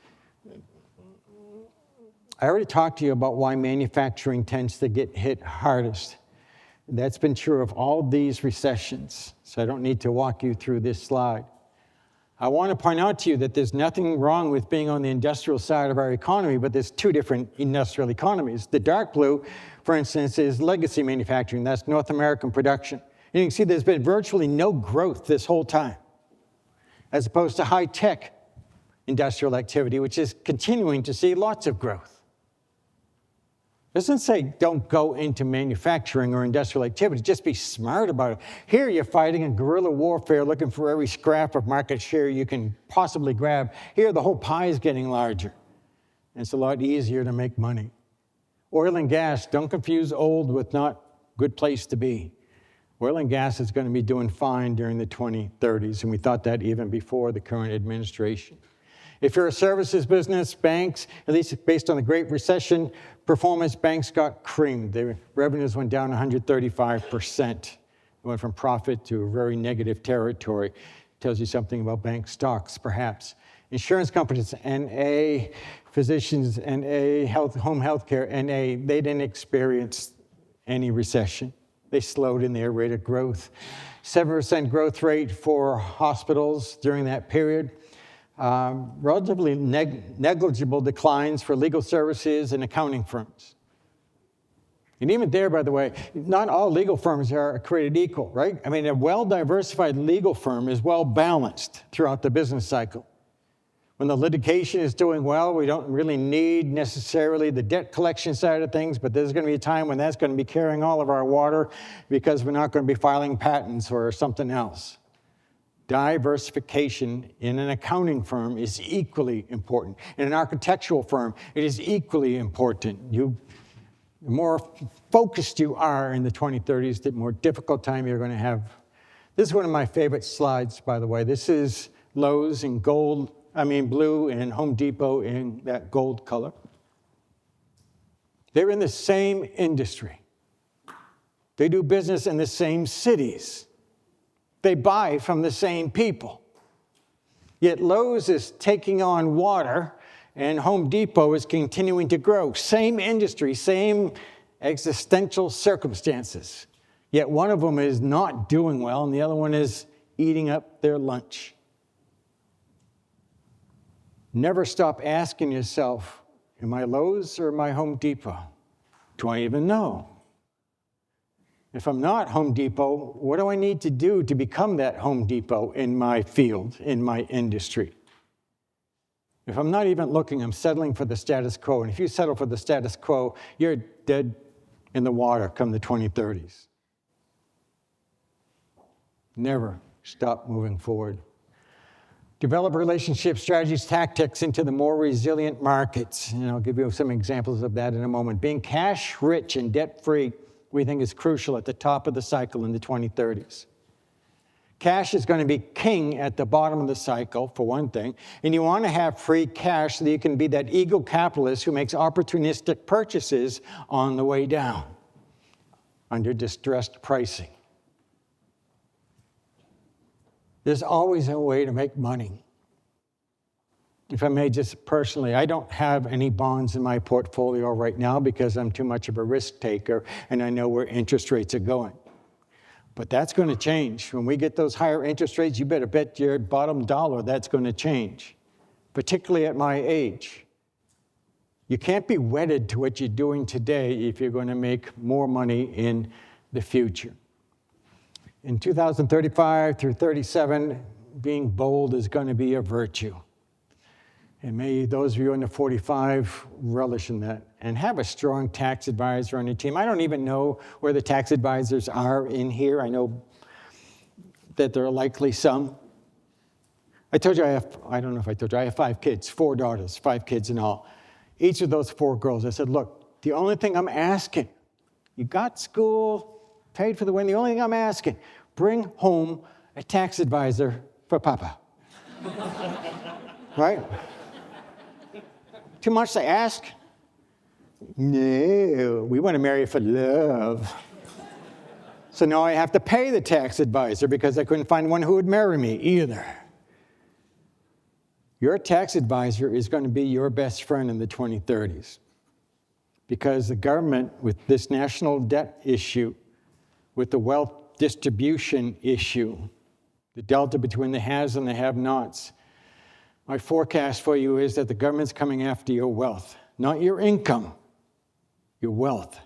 I already talked to you about why manufacturing tends to get hit hardest. That's been true of all these recessions, so I don't need to walk you through this slide. I want to point out to you that there's nothing wrong with being on the industrial side of our economy, but there's two different industrial economies. The dark blue, for instance, is legacy manufacturing. That's North American production. And you can see there's been virtually no growth this whole time, as opposed to high-tech industrial activity, which is continuing to see lots of growth. It doesn't say don't go into manufacturing or industrial activity, just be smart about it. Here you're fighting in guerrilla warfare, looking for every scrap of market share you can possibly grab. Here the whole pie is getting larger, and it's a lot easier to make money. Oil and gas, don't confuse old with not good place to be. Oil and gas is going to be doing fine during the 2030s, and we thought that even before the current administration. If you're a services business, banks, at least based on the Great Recession performance, banks got creamed. Their revenues went down 135%. It went from profit to very negative territory. Tells you something about bank stocks, perhaps. Insurance companies, NA, physicians, NA, home health care, NA, they didn't experience any recession. They slowed in their rate of growth. 7% growth rate for hospitals during that period. Relatively negligible declines for legal services and accounting firms. And even there, by the way, not all legal firms are created equal, right? I mean, a well-diversified legal firm is well-balanced throughout the business cycle. When the litigation is doing well, we don't really need necessarily the debt collection side of things, but there's going to be a time when that's going to be carrying all of our water because we're not going to be filing patents or something else. Diversification in an accounting firm is equally important. In an architectural firm, it is equally important. The more focused you are in the 2030s, the more difficult time you're going to have. This is one of my favorite slides, by the way. This is Lowe's in blue, and Home Depot in that gold color. They're in the same industry. They do business in the same cities. They buy from the same people. Yet Lowe's is taking on water, and Home Depot is continuing to grow. Same industry, same existential circumstances. Yet one of them is not doing well, and the other one is eating up their lunch. Never stop asking yourself, am I Lowe's or am I Home Depot? Do I even know? If I'm not Home Depot, what do I need to do to become that Home Depot in my field, in my industry? If I'm not even looking, I'm settling for the status quo. And if you settle for the status quo, you're dead in the water come the 2030s. Never stop moving forward. Develop relationships, strategies, tactics into the more resilient markets. And I'll give you some examples of that in a moment. Being cash rich and debt free, we think is crucial at the top of the cycle in the 2030s. Cash is going to be king at the bottom of the cycle, for one thing. And you want to have free cash so that you can be that ego capitalist who makes opportunistic purchases on the way down under distressed pricing. There's always a way to make money. If I may just personally, I don't have any bonds in my portfolio right now because I'm too much of a risk taker and I know where interest rates are going. But that's going to change. When we get those higher interest rates, you better bet your bottom dollar that's going to change, particularly at my age. You can't be wedded to what you're doing today if you're going to make more money in the future. In 2035 through 37, being bold is going to be a virtue. And may those of you under 45 relish in that and have a strong tax advisor on your team. I don't even know where the tax advisors are in here. I know that there are likely some. I told you I don't know if I told you, I have 5 kids, 4 daughters, 5 kids in all. Each of those 4 girls, I said, look, the only thing I'm asking, you got school, paid for the win, the only thing I'm asking, bring home a tax advisor for Papa. Right? Too much to ask? No, we want to marry for love. So now I have to pay the tax advisor because I couldn't find one who would marry me either. Your tax advisor is going to be your best friend in the 2030s because the government, with this national debt issue, with the wealth distribution issue, the delta between the haves and the have-nots, my forecast for you is that the government's coming after your wealth, not your income, your wealth.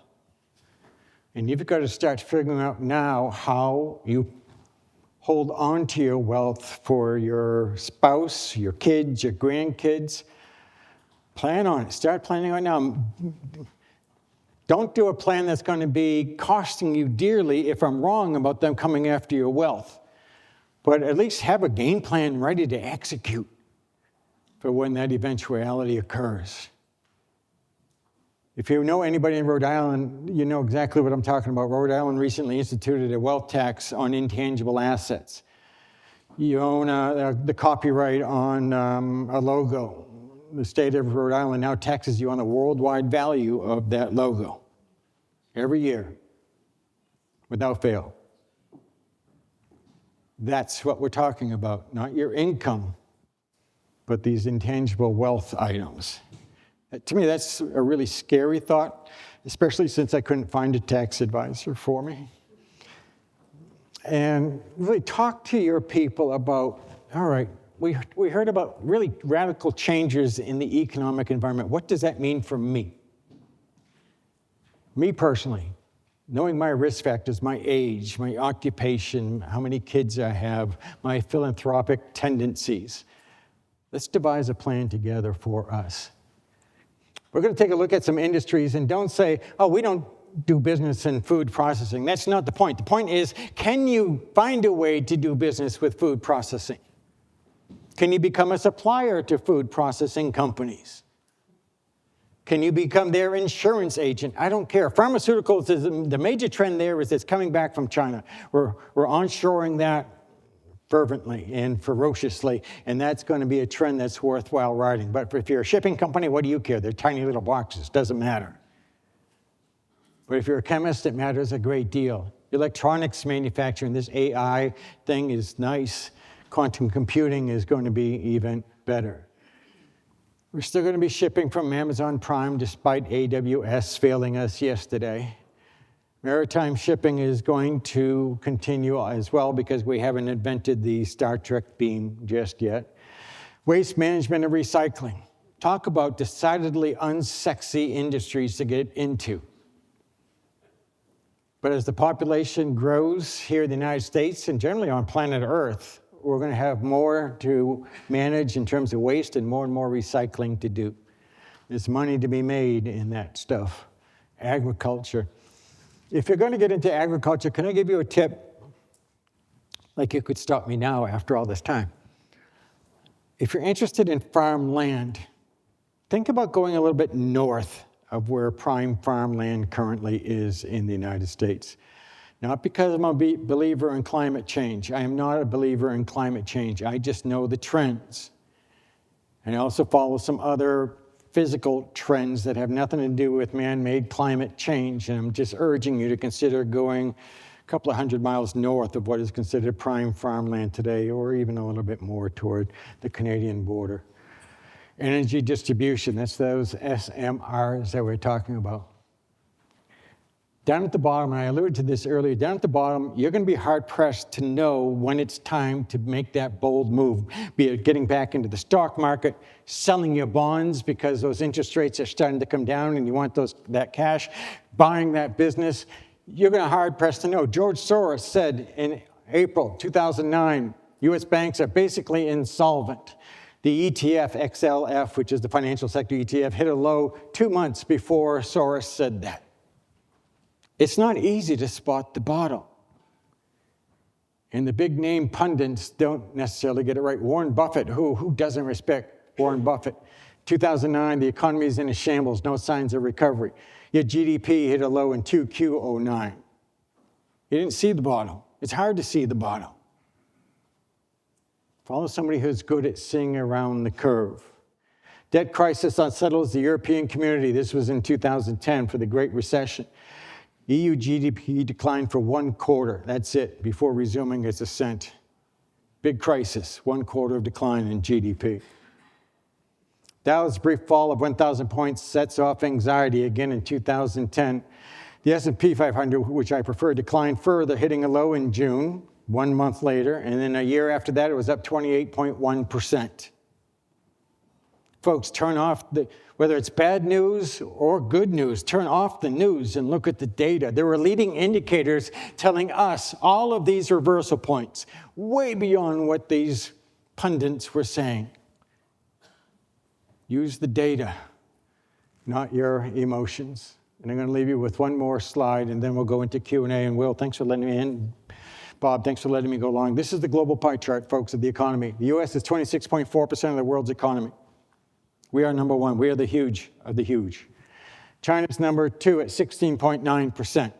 And you've got to start figuring out now how you hold on to your wealth for your spouse, your kids, your grandkids. Plan on it. Start planning right now. Don't do a plan that's going to be costing you dearly if I'm wrong about them coming after your wealth. But at least have a game plan ready to execute for when that eventuality occurs. If you know anybody in Rhode Island, you know exactly what I'm talking about. Rhode Island recently instituted a wealth tax on intangible assets. You own the copyright on a logo. The state of Rhode Island now taxes you on the worldwide value of that logo every year, without fail. That's what we're talking about, not your income, but these intangible wealth items. To me, that's a really scary thought, especially since I couldn't find a tax advisor for me. And really talk to your people about, all right, we heard about really radical changes in the economic environment. What does that mean for me? Me personally, knowing my risk factors, my age, my occupation, how many kids I have, my philanthropic tendencies. Let's devise a plan together for us. We're going to take a look at some industries and don't say, oh, we don't do business in food processing. That's not the point. The point is, can you find a way to do business with food processing? Can you become a supplier to food processing companies? Can you become their insurance agent? I don't care. Pharmaceuticals, the major trend there is it's coming back from China. We're onshoring that fervently and ferociously, and that's going to be a trend that's worthwhile riding. But if you're a shipping company, what do you care? They're tiny little boxes. Doesn't matter. But if you're a chemist, it matters a great deal. Electronics manufacturing, this AI thing is nice. Quantum computing is going to be even better. We're still going to be shipping from Amazon Prime despite AWS failing us yesterday. Maritime shipping is going to continue as well because we haven't invented the Star Trek beam just yet. Waste management and recycling. Talk about decidedly unsexy industries to get into. But as the population grows here in the United States and generally on planet Earth, we're going to have more to manage in terms of waste and more recycling to do. There's money to be made in that stuff. Agriculture. If you're going to get into agriculture, can I give you a tip? Like you could stop me now after all this time. If you're interested in farmland, think about going a little bit north of where prime farmland currently is in the United States. Not because I'm a believer in climate change. I am not a believer in climate change. I just know the trends. And I also follow some other physical trends that have nothing to do with man-made climate change. And I'm just urging you to consider going a couple of 100 miles north of what is considered prime farmland today, or even a little bit more toward the Canadian border. Energy distribution, that's those SMRs that we're talking about. Down at the bottom, and I alluded to this earlier, down at the bottom, you're going to be hard-pressed to know when it's time to make that bold move, be it getting back into the stock market, selling your bonds because those interest rates are starting to come down and you want that cash, buying that business. You're going to hard-pressed to know. George Soros said in April 2009, U.S. banks are basically insolvent. The ETF, XLF, which is the financial sector ETF, hit a low 2 months before Soros said that. It's not easy to spot the bottom. And the big name pundits don't necessarily get it right. Warren Buffett, who doesn't respect Warren Buffett? 2009, the economy is in a shambles, no signs of recovery. Yet GDP hit a low in 2Q09. You didn't see the bottom. It's hard to see the bottom. Follow somebody who's good at seeing around the curve. Debt crisis unsettles the European community. This was in 2010 for the Great Recession. EU GDP declined for 1 quarter. That's it, before resuming its ascent. Big crisis, 1 quarter of decline in GDP. Dow's brief fall of 1,000 points sets off anxiety again in 2010. The S&P 500, which I prefer, declined further, hitting a low in June, 1 month later, and then a year after that, it was up 28.1%. Folks, turn off whether it's bad news or good news, turn off the news and look at the data. There were leading indicators telling us all of these reversal points, way beyond what these pundits were saying. Use the data, not your emotions. And I'm going to leave you with one more slide, and then we'll go into Q&A. And Will, thanks for letting me in. Bob, thanks for letting me go along. This is the global pie chart, folks, of the economy. The U.S. is 26.4% of the world's economy. We are number one. We are the huge of the huge. China's number two at 16.9%.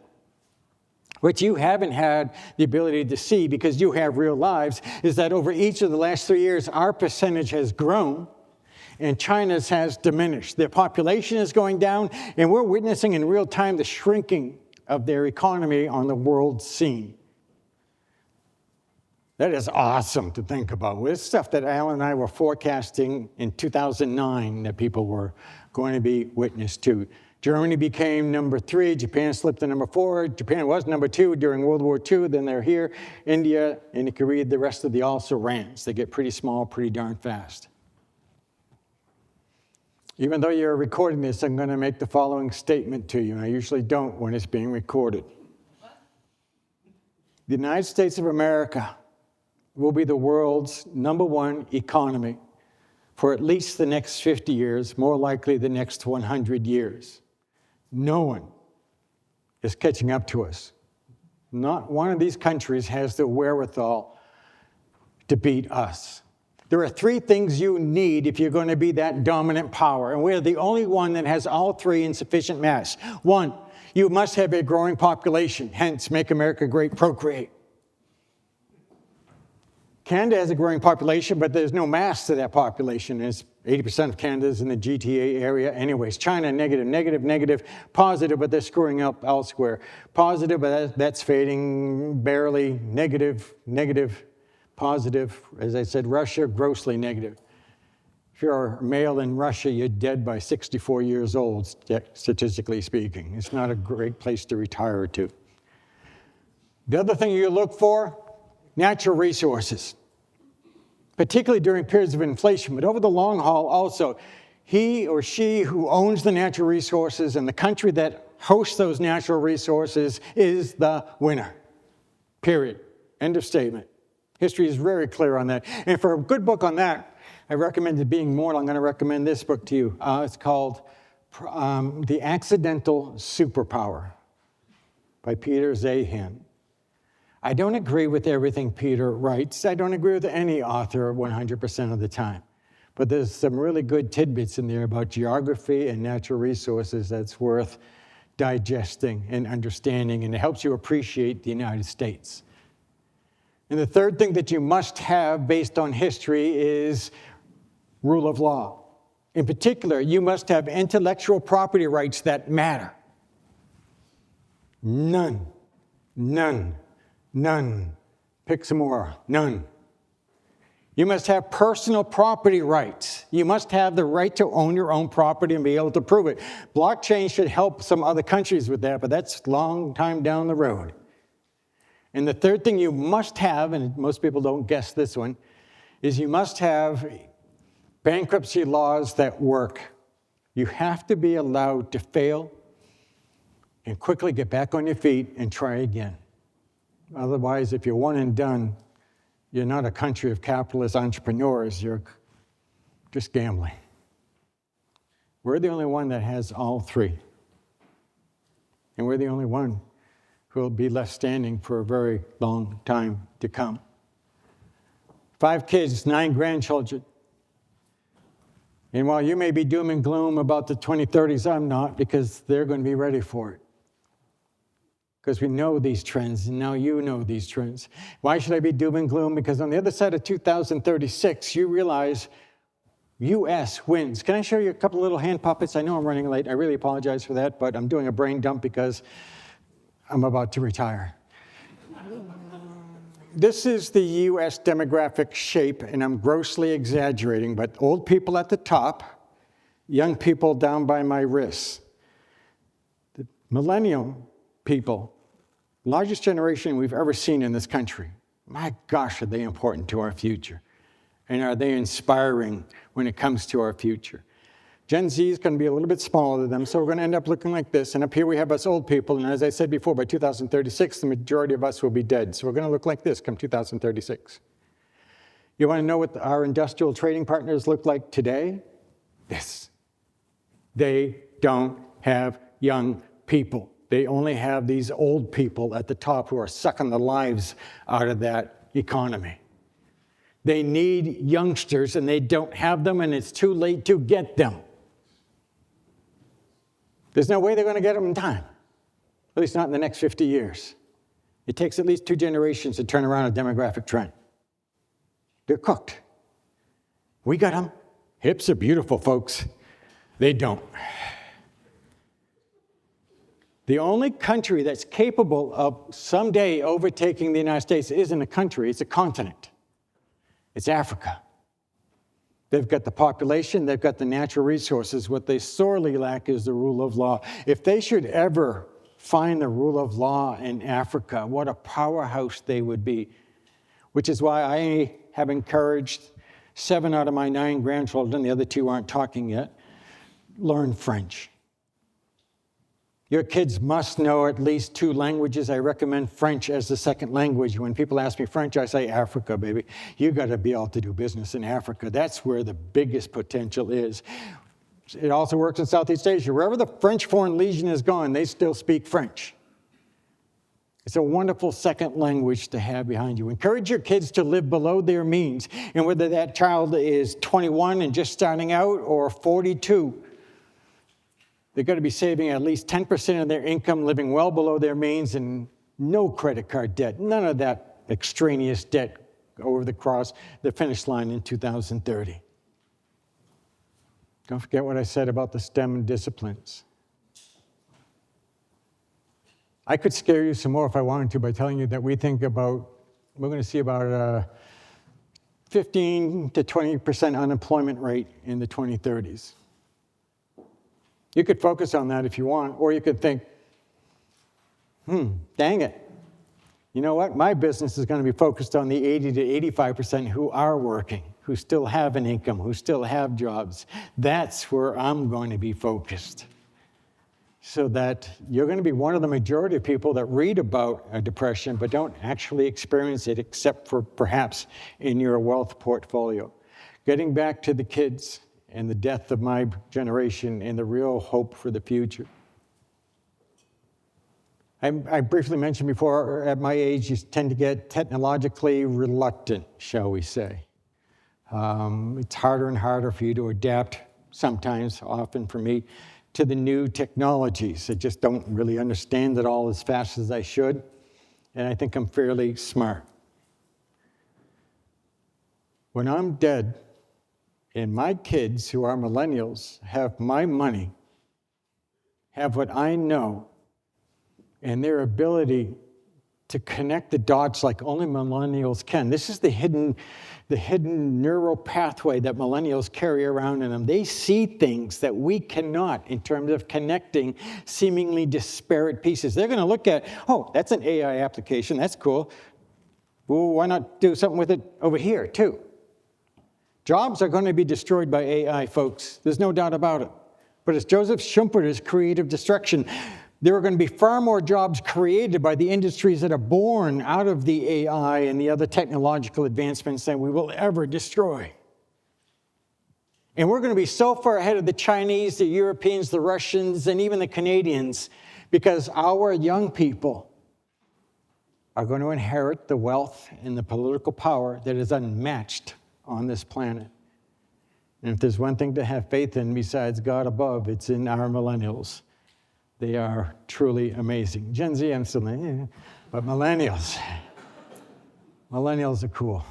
What you haven't had the ability to see, because you have real lives, is that over each of the last 3 years, our percentage has grown and China's has diminished. Their population is going down, and we're witnessing in real time the shrinking of their economy on the world scene. That is awesome to think about. It's stuff that Alan and I were forecasting in 2009 that people were going to be witness to. Germany became number 3. Japan slipped to number 4. Japan was number 2 during World War II. Then they're here. India, and you can read the rest of the also-rans. They get pretty small pretty darn fast. Even though you're recording this, I'm going to make the following statement to you, and I usually don't when it's being recorded. The United States of America will be the world's number 1 economy for at least the next 50 years, more likely the next 100 years. No one is catching up to us. Not one of these countries has the wherewithal to beat us. There are 3 things you need if you're going to be that dominant power, and we're the only one that has all 3 in sufficient mass. 1, you must have a growing population, hence make America great, procreate. Canada has a growing population, but there's no mass to that population. It's 80% of Canada is in the GTA area. Anyways, China, negative, negative, negative, positive, but they're screwing up elsewhere. Positive, but that's fading, barely, negative, negative, positive. As I said, Russia, grossly negative. If you're a male in Russia, you're dead by 64 years old, statistically speaking. It's not a great place to retire to. The other thing you look for, natural resources. particularly during periods of inflation, but over the long haul also. He or she who owns the natural resources and the country that hosts those natural resources is the winner. Period. End of statement. History is very clear on that. And for a good book on that, I recommended Being Mortal. I'm going to recommend this book to you. It's called The Accidental Superpower by Peter Zahan. I don't agree with everything Peter writes. I don't agree with any author 100% of the time. But there's some really good tidbits in there about geography and natural resources that's worth digesting and understanding, and it helps you appreciate the United States. And the third thing that you must have based on history is rule of law. In particular, you must have intellectual property rights that matter. None. Pick some more. None. You must have personal property rights. You must have the right to own your own property and be able to prove it. Blockchain should help some other countries with that, but that's a long time down the road. And the third thing you must have, and most people don't guess this one, is you must have bankruptcy laws that work. You have to be allowed to fail and quickly get back on your feet and try again. Otherwise, if you're one and done, you're not a country of capitalist entrepreneurs, you're just gambling. We're the only one that has all three. And we're the only one who will be left standing for a very long time to come. 5 kids, 9 grandchildren. And while you may be doom and gloom about the 2030s, I'm not, because they're going to be ready for it. Because we know these trends, and now you know these trends. Why should I be doom and gloom? Because on the other side of 2036, you realize U.S. wins. Can I show you a couple of little hand puppets? I know I'm running late. I really apologize for that, but I'm doing a brain dump because I'm about to retire. This is the U.S. demographic shape, and I'm grossly exaggerating, but old people at the top, young people down by my wrists. The millennial people, largest generation we've ever seen in this country. My gosh, are they important to our future? And are they inspiring when it comes to our future? Gen Z is going to be a little bit smaller than them, so we're going to end up looking like this. And up here we have us old people, and as I said before, by 2036, the majority of us will be dead. So we're going to look like this come 2036. You want to know what our industrial trading partners look like today? This. They don't have young people. They only have these old people at the top who are sucking the lives out of that economy. They need youngsters, and they don't have them, and it's too late to get them. There's no way they're going to get them in time, at least not in the next 50 years. It takes at least 2 generations to turn around a demographic trend. They're cooked. We got them. Hips are beautiful, folks. They don't. The only country that's capable of someday overtaking the United States isn't a country, it's a continent. It's Africa. They've got the population, they've got the natural resources. What they sorely lack is the rule of law. If they should ever find the rule of law in Africa, what a powerhouse they would be. Which is why I have encouraged 7 out of my 9 grandchildren, the other 2 aren't talking yet, learn French. Your kids must know at least 2 languages. I recommend French as the second language. When people ask me French, I say Africa, baby. You got to be able to do business in Africa. That's where the biggest potential is. It also works in Southeast Asia. Wherever the French Foreign Legion is gone, they still speak French. It's a wonderful second language to have behind you. Encourage your kids to live below their means. And whether that child is 21 and just starting out or 42, they've got to be saving at least 10% of their income, living well below their means, and no credit card debt. None of that extraneous debt over the finish line in 2030. Don't forget what I said about the STEM disciplines. I could scare you some more if I wanted to by telling you that we're going to see about a 15 to 20% unemployment rate in the 2030s. You could focus on that if you want, or you could think, dang it. You know what? My business is going to be focused on the 80 to 85% who are working. who still have an income, who still have jobs. That's where I'm going to be focused. So that you're going to be one of the majority of people that read about a depression but don't actually experience it except for perhaps in your wealth portfolio. Getting back to the kids and the death of my generation and the real hope for the future. I briefly mentioned before, at my age, you tend to get technologically reluctant, shall we say. It's harder and harder for you to adapt sometimes, often for me, to the new technologies. I just don't really understand it all as fast as I should, and I think I'm fairly smart. When I'm dead, and my kids, who are millennials, have my money, have what I know, and their ability to connect the dots like only millennials can. This is the hidden neural pathway that millennials carry around in them. They see things that we cannot in terms of connecting seemingly disparate pieces. They're going to look at, oh, that's an AI application. That's cool. Well, why not do something with it over here, too? Jobs are going to be destroyed by AI, folks. There's no doubt about it. But it's Joseph Schumpeter's creative destruction. There are going to be far more jobs created by the industries that are born out of the AI and the other technological advancements than we will ever destroy. And we're going to be so far ahead of the Chinese, the Europeans, the Russians, and even the Canadians because our young people are going to inherit the wealth and the political power that is unmatched on this planet. And if there's one thing to have faith in besides God above, it's in our millennials. They are truly amazing. Gen Z, I'm still, but millennials are cool.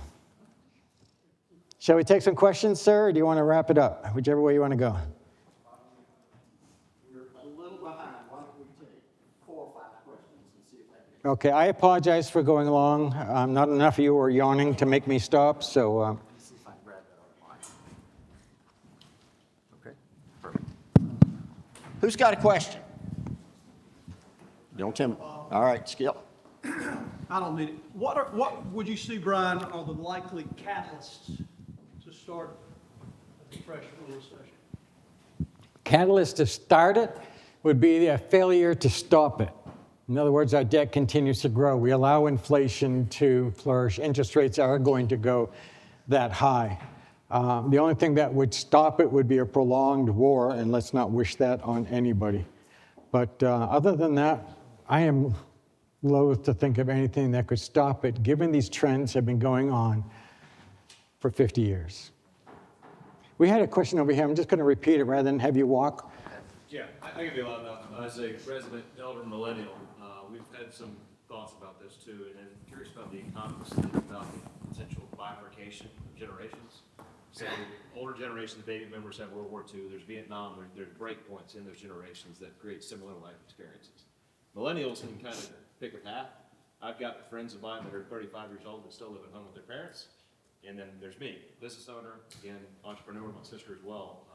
Shall we take some questions, sir, or do you want to wrap it up? Whichever way you want to go. We're a little behind. Why don't we take 4 or 5 questions and see if that can... Okay, I apologize for going long. Not enough of you were yawning to make me stop, so... Let me see if I can grab that online. Okay, perfect. Who's got a question? Don't tell me. All right, Skip. I don't need it. What would you see, Brian, are the likely catalysts to start a depression or recession? Catalyst to start it would be a failure to stop it. In other words, our debt continues to grow. We allow inflation to flourish. Interest rates are going to go that high. The only thing that would stop it would be a prolonged war, and let's not wish that on anybody. But other than that, I am loath to think of anything that could stop it, given these trends have been going on for 50 years. We had a question over here. I'm just going to repeat it rather than have you walk. Yeah, I can be loud enough. As a resident elder millennial, we've had some thoughts about this too, and I'm curious about the Economist about the potential bifurcation of generations. So older generations, the baby boomers have World War II, there's Vietnam, there's breakpoints in those generations that create similar life experiences. Millennials can kind of pick a path. I've got friends of mine that are 35 years old that still live at home with their parents. And then there's me, business owner, again, entrepreneur, my sister as well.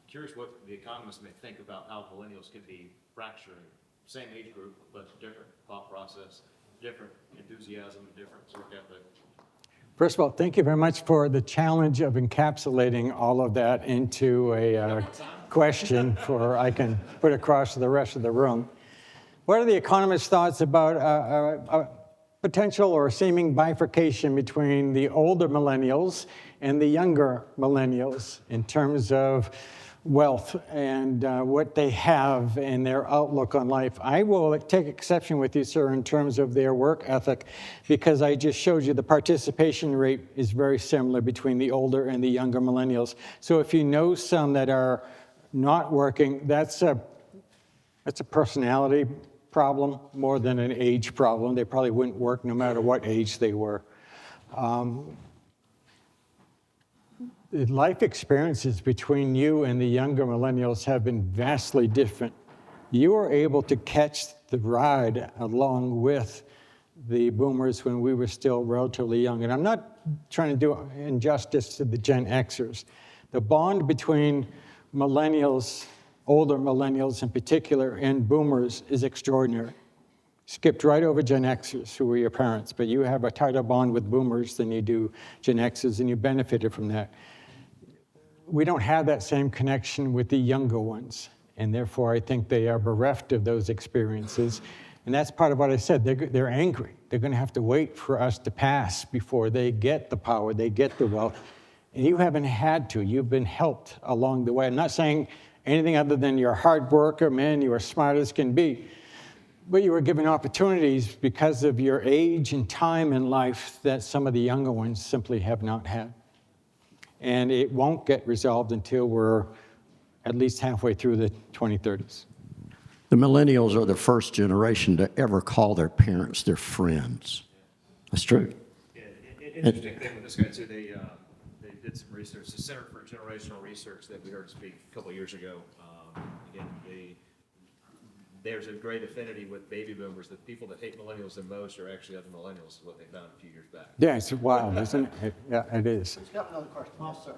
Curious what the economists may think about how millennials could be fracturing. Same age group, but different thought process, different enthusiasm, different work ethic. First of all, thank you very much for the challenge of encapsulating all of that into a question I can put across to the rest of the room. What are the economists' thoughts about a potential or seeming bifurcation between the older millennials and the younger millennials in terms of wealth and what they have and their outlook on life? I will take exception with you, sir, in terms of their work ethic, because I just showed you the participation rate is very similar between the older and the younger millennials. So if you know some that are not working, that's a personality problem more than an age problem. They probably wouldn't work no matter what age they were. The life experiences between you and the younger millennials have been vastly different. You were able to catch the ride along with the boomers when we were still relatively young. And I'm not trying to do injustice to the Gen Xers. The bond between millennials, older millennials in particular, and boomers is extraordinary. skipped right over Gen Xers, who were your parents, but you have a tighter bond with boomers than you do Gen Xers, and you benefited from that. We don't have that same connection with the younger ones, and therefore I think they are bereft of those experiences. And that's part of what I said. They're angry. They're going to have to wait for us to pass before they get the power, they get the wealth. And you haven't had to. You've been helped along the way. I'm not saying anything other than you're a hard worker, man, you are smart as can be. But you were given opportunities because of your age and time in life that some of the younger ones simply have not had. And it won't get resolved until we're at least halfway through the 2030s. The millennials are the first generation to ever call their parents their friends. That's true. Yeah, interesting thing with this guy too, they did some research, the Center for Generational Research that we heard speak a couple of years ago. Again, there's a great affinity with baby boomers. The people that hate millennials the most are actually other millennials, is what they found a few years back. Yeah, it's wild, isn't it? Yeah, it is. He's got another question. Yes, sir.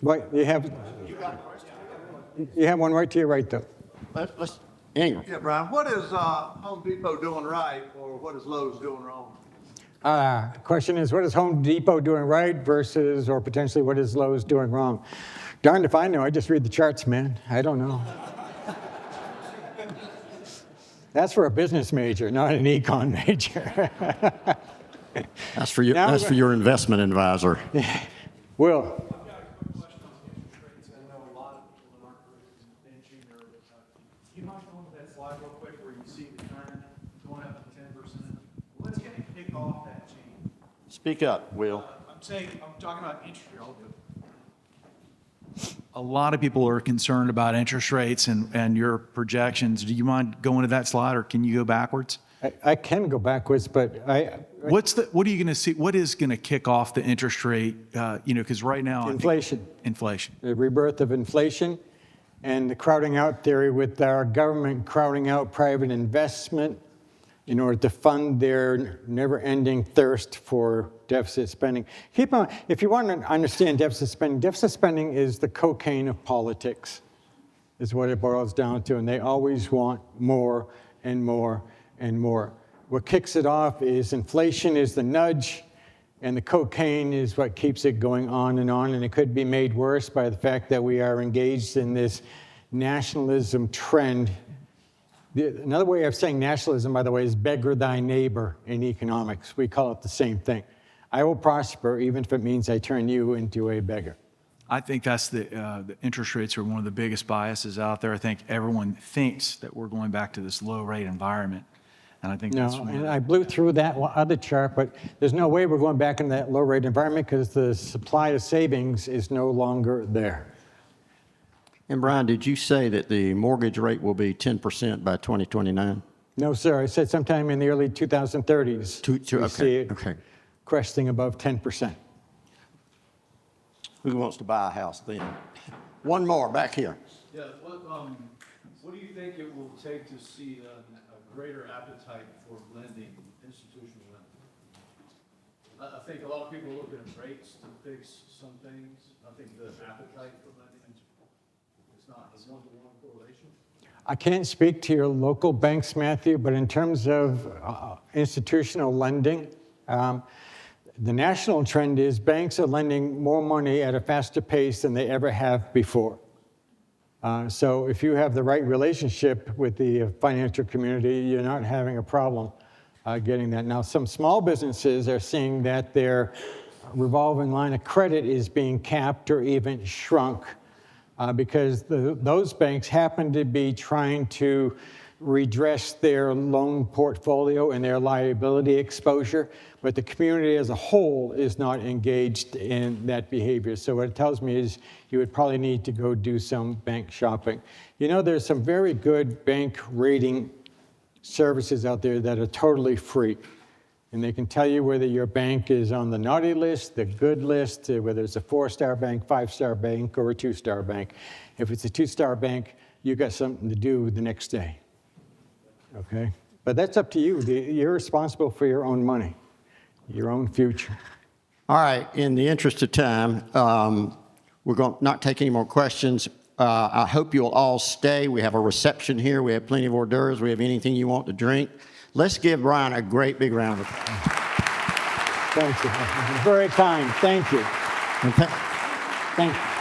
Wait, you have one right to your right, though. Let's Ingram. Yeah, Brian, what is Home Depot doing right, or what is Lowe's doing wrong? Question is, what is Home Depot doing right versus, or potentially, what is Lowe's doing wrong? Darned if I know. I just read the charts, man. I don't know. That's for a business major, not an econ major. That's for you. That's for your investment advisor. Will. You might go into that slide real quick where you see the trend going up to 10%. What's going to kick off that change? Speak up, Will. I'm talking about interest rate. A lot of people are concerned about interest rates and your projections. Do you mind going to that slide, or can you go backwards? I can go backwards, but What are you going to see? What is going to kick off the interest rate? Because right now, inflation. Inflation. The rebirth of inflation and the crowding out theory with our government crowding out private investment in order to fund their never-ending thirst for deficit spending. Keep on, if you want to understand deficit spending is the cocaine of politics, is what it boils down to, and they always want more and more and more. What kicks it off is inflation is the nudge, and the cocaine is what keeps it going on, and it could be made worse by the fact that we are engaged in this nationalism trend. Another way of saying nationalism, by the way, is beggar thy neighbor in economics. We call it the same thing. I will prosper even if it means I turn you into a beggar. I think that's the interest rates are one of the biggest biases out there. I think everyone thinks that we're going back to this low rate environment. And I think that's No, and I blew through that other chart, but there's no way we're going back into that low rate environment because the supply of savings is no longer there. And Brian, did you say that the mortgage rate will be 10% by 2029? No, sir. I said sometime in the early 2030s. We see it cresting above 10%. Who wants to buy a house then? One more back here. Yeah, what do you think it will take to see a greater appetite for lending, institutional lending? I think a lot of people are looking at rates to fix some things. I think the appetite for lending is not a one-to-one correlation. I can't speak to your local banks, Matthew, but in terms of institutional lending, the national trend is banks are lending more money at a faster pace than they ever have before. So if you have the right relationship with the financial community, you're not having a problem getting that. Now, some small businesses are seeing that their revolving line of credit is being capped or even shrunk because those banks happen to be trying to redress their loan portfolio and their liability exposure, but the community as a whole is not engaged in that behavior. So what it tells me is you would probably need to go do some bank shopping. You know, there's some very good bank rating services out there that are totally free. And they can tell you whether your bank is on the naughty list, the good list, whether it's a 4-star bank, 5-star bank, or a 2-star bank. If it's a 2-star bank, you got something to do the next day. Okay? But that's up to you. You're responsible for your own money, your own future. All right, in the interest of time, we're going to not take any more questions. I hope you'll all stay. We have a reception here. We have plenty of hors d'oeuvres. We have anything you want to drink. Let's give Brian a great big round of applause. Thank you. Very kind. Thank you. And Thank you.